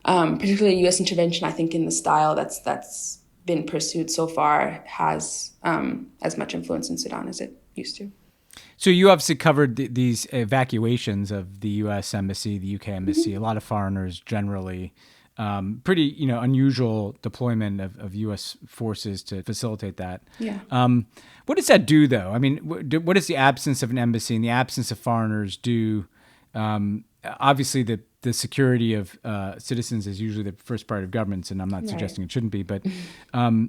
particularly U.S. intervention, I think in the style that's been pursued so far, has as much influence in Sudan as it used to. So you obviously covered these evacuations of the U.S. Embassy, the UK Embassy, a lot of foreigners generally. Pretty, unusual deployment of U.S. forces to facilitate that. Yeah. What does that do, though? I mean, what does the absence of an embassy and the absence of foreigners do? Obviously, the security of citizens is usually the first priority of governments, and I'm not suggesting it shouldn't be. But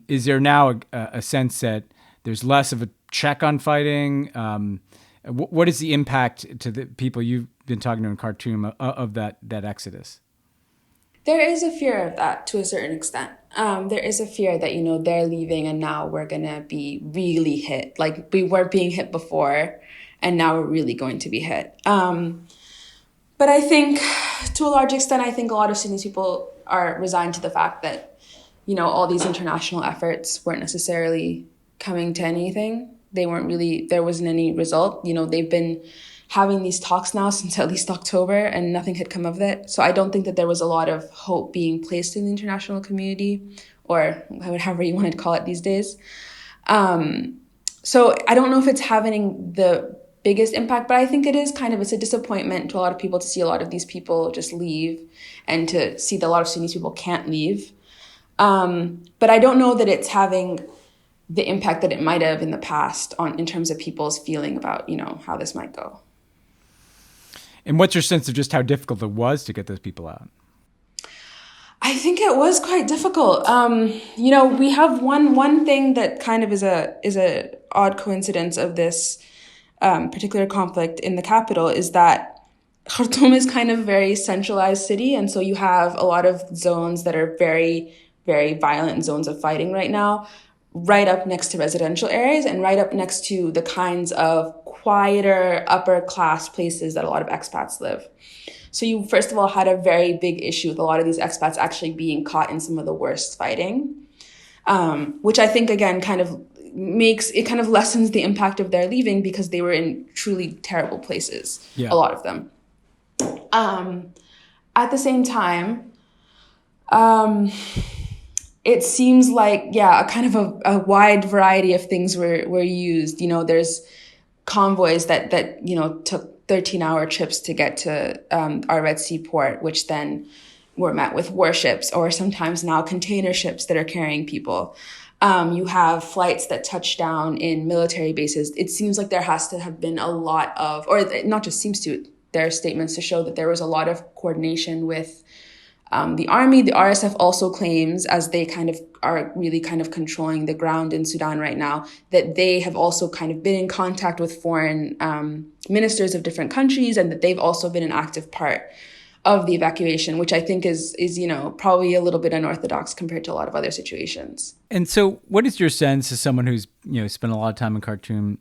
is there now a sense that there's less of a check on fighting? What is the impact to the people you've been talking to in Khartoum of that exodus? There is a fear of that to a certain extent. There is a fear that, they're leaving and now we're going to be really hit. Like we were being hit before and now we're really going to be hit. But I think to a large extent, I think a lot of Sudanese people are resigned to the fact that, all these international efforts weren't necessarily coming to anything. There wasn't any result. They've been having these talks now since at least October, and nothing had come of it. So I don't think that there was a lot of hope being placed in the international community, or however you want to call it these days. So I don't know if it's having the biggest impact, but I think it's a disappointment to a lot of people to see a lot of these people just leave, and to see that a lot of Sudanese people can't leave. But I don't know that it's having the impact that it might have in the past in terms of people's feeling about, how this might go. And what's your sense of just how difficult it was to get those people out? I think it was quite difficult. We have one thing that kind of is a odd coincidence of this particular conflict in the capital is that Khartoum is kind of a very centralized city, and so you have a lot of zones that are very, very violent zones of fighting right now, right up next to residential areas and right up next to the kinds of quieter, upper class places that a lot of expats live. So you, first of all, had a very big issue with a lot of these expats actually being caught in some of the worst fighting, which I think, again, kind of lessens the impact of their leaving because they were in truly terrible places, a lot of them. At the same time, it seems like, a kind of a wide variety of things were used. There's convoys that took 13-hour trips to get to our Red Sea port, which then were met with warships or sometimes now container ships that are carrying people. You have flights that touch down in military bases. It seems like there has to have been a lot of, or not just seems to, there are statements to show that there was a lot of coordination with the army. The RSF also claims, as they kind of are really kind of controlling the ground in Sudan right now, that they have also kind of been in contact with foreign ministers of different countries, and that they've also been an active part of the evacuation, which I think is probably a little bit unorthodox compared to a lot of other situations. And so what is your sense as someone who's, spent a lot of time in Khartoum?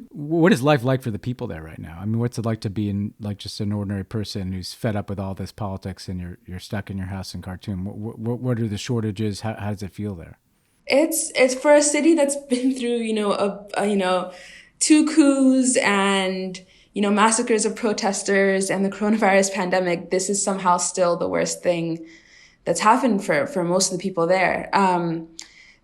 What is life like for the people there right now? I mean, what's it like to be just an ordinary person who's fed up with all this politics and you're stuck in your house in Khartoum? What are the shortages? How does it feel there? It's for a city that's been through, two coups and, massacres of protesters and the coronavirus pandemic. This is somehow still the worst thing that's happened for most of the people there.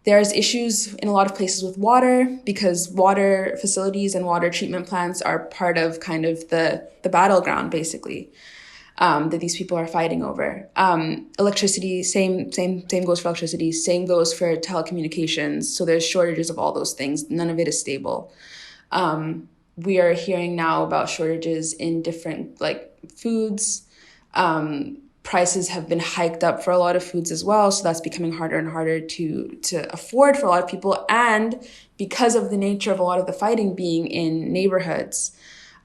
There's issues in a lot of places with water because water facilities and water treatment plants are part of kind of the battleground, basically, that these people are fighting over. Electricity, same goes for electricity, same goes for telecommunications. So there's shortages of all those things. None of it is stable. We are hearing now about shortages in different foods. Prices have been hiked up for a lot of foods as well. So that's becoming harder and harder to afford for a lot of people. And because of the nature of a lot of the fighting being in neighborhoods,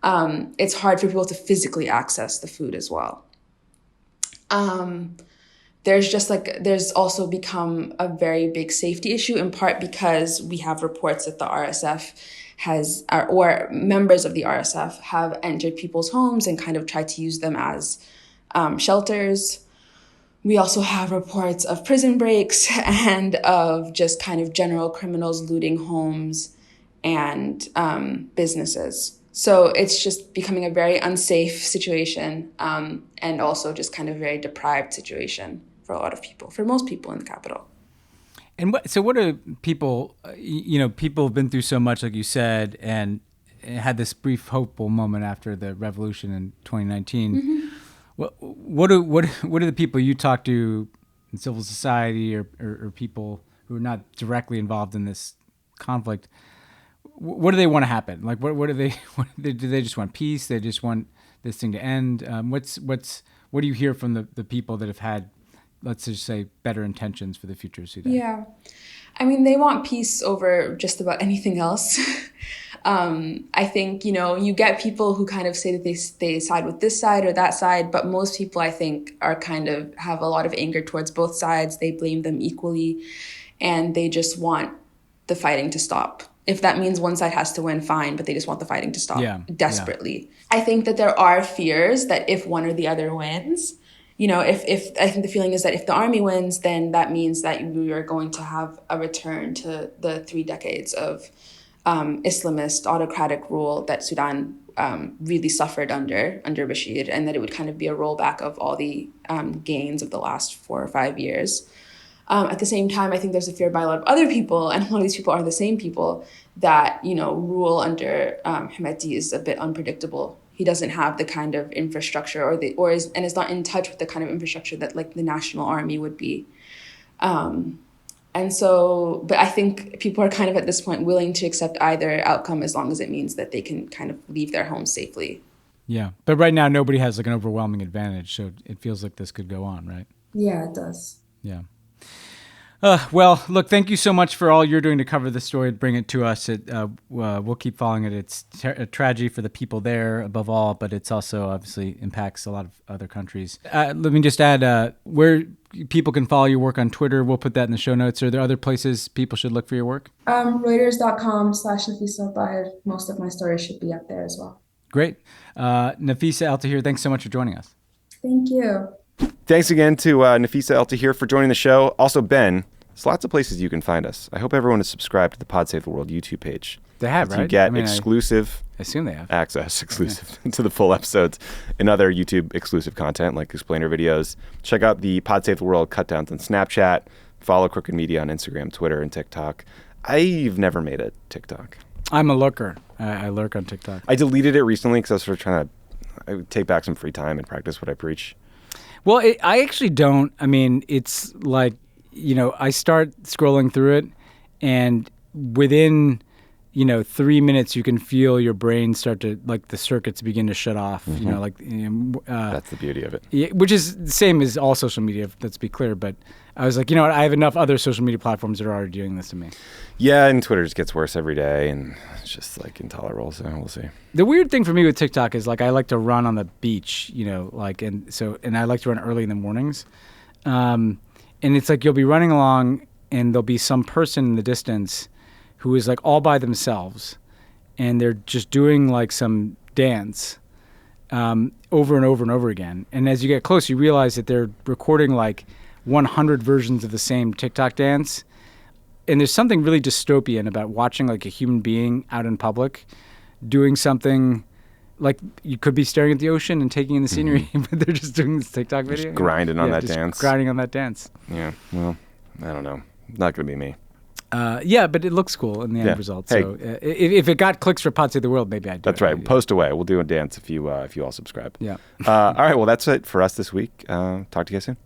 it's hard for people to physically access the food as well. There's also become a very big safety issue, in part because we have reports that the RSF or members of the RSF have entered people's homes and kind of tried to use them as shelters. We also have reports of prison breaks and of just kind of general criminals looting homes and businesses. So it's just becoming a very unsafe situation, and also just kind of very deprived situation for a lot of people, for most people in the capital. And what are people, people have been through so much, like you said, and had this brief hopeful moment after the revolution in 2019. Mm-hmm. What are the people you talk to in civil society or people who are not directly involved in this conflict? What do they want to happen? Like, what do they? Do they just want peace? They just want this thing to end? What do you hear from the people that have had, let's just say, better intentions for the future of Sudan? Yeah, I mean, they want peace over just about anything else. I think, you get people who kind of say that they side with this side or that side, but most people, I think, are kind of have a lot of anger towards both sides. They blame them equally, and they just want the fighting to stop. If that means one side has to win, fine, but they just want the fighting to stop desperately. Yeah. I think that there are fears that if one or the other wins, if I think the feeling is that if the army wins, then that means that we are going to have a return to the 3 decades of Islamist autocratic rule that Sudan really suffered under Bashir, and that it would kind of be a rollback of all the gains of the last 4 or 5 years. At the same time, I think there's a fear by a lot of other people, and a lot of these people are the same people, that, rule under Hemeti is a bit unpredictable. He doesn't have the kind of infrastructure is not in touch with the kind of infrastructure that the national army would be. And so, but I think people are kind of at this point willing to accept either outcome as long as it means that they can kind of leave their homes safely. Yeah. But right now, nobody has an overwhelming advantage. So it feels like this could go on, right? Yeah, it does. Yeah. Well, look, thank you so much for all you're doing to cover the story, bring it to us. We'll keep following it. It's a tragedy for the people there above all, but it's also obviously impacts a lot of other countries. Let me just add where people can follow your work on Twitter. We'll put that in the show notes. Are there other places people should look for your work? Reuters.com/Nafisa Eltahir. Most of my stories should be up there as well. Great. Nafisa Eltahir, thanks so much for joining us. Thank you. Thanks again to Nafisa Eltahir for joining the show. Also, Ben, there's lots of places you can find us. I hope everyone is subscribed to the Pod Save the World YouTube page. They have, right? You get exclusive I assume they have. access, to the full episodes and other YouTube exclusive content like explainer videos. Check out the Pod Save the World cut downs on Snapchat. Follow Crooked Media on Instagram, Twitter, and TikTok. I've never made a TikTok. I'm a lurker. I lurk on TikTok. I deleted it recently because I was sort of trying to take back some free time and practice what I preach. Well, I actually don't. I mean, it's like, I start scrolling through it, and within, 3 minutes, you can feel your brain start to, the circuits begin to shut off. Mm-hmm. That's the beauty of it. Yeah, which is the same as all social media, let's be clear. But I was like, you know what? I have enough other social media platforms that are already doing this to me. Yeah, and Twitter just gets worse every day, and it's just like intolerable. So we'll see. The weird thing for me with TikTok is like I like to run on the beach, and I like to run early in the mornings, and it's like you'll be running along, and there'll be some person in the distance who is like all by themselves, and they're just doing like some dance over and over and over again. And as you get close, you realize that they're recording like 100 versions of the same TikTok dance. And there's something really dystopian about watching like a human being out in public doing something like you could be staring at the ocean and taking in the scenery, but they're just doing this TikTok video. Just grinding on that dance. Grinding on that dance. Yeah, well, I don't know. Not going to be me. Yeah, but it looks cool in the end result. Hey. So if it got clicks for Pod Save the World, maybe I'd do it. That's right. Post away. We'll do a dance if you all subscribe. Yeah. All right. Well, that's it for us this week. Talk to you guys soon.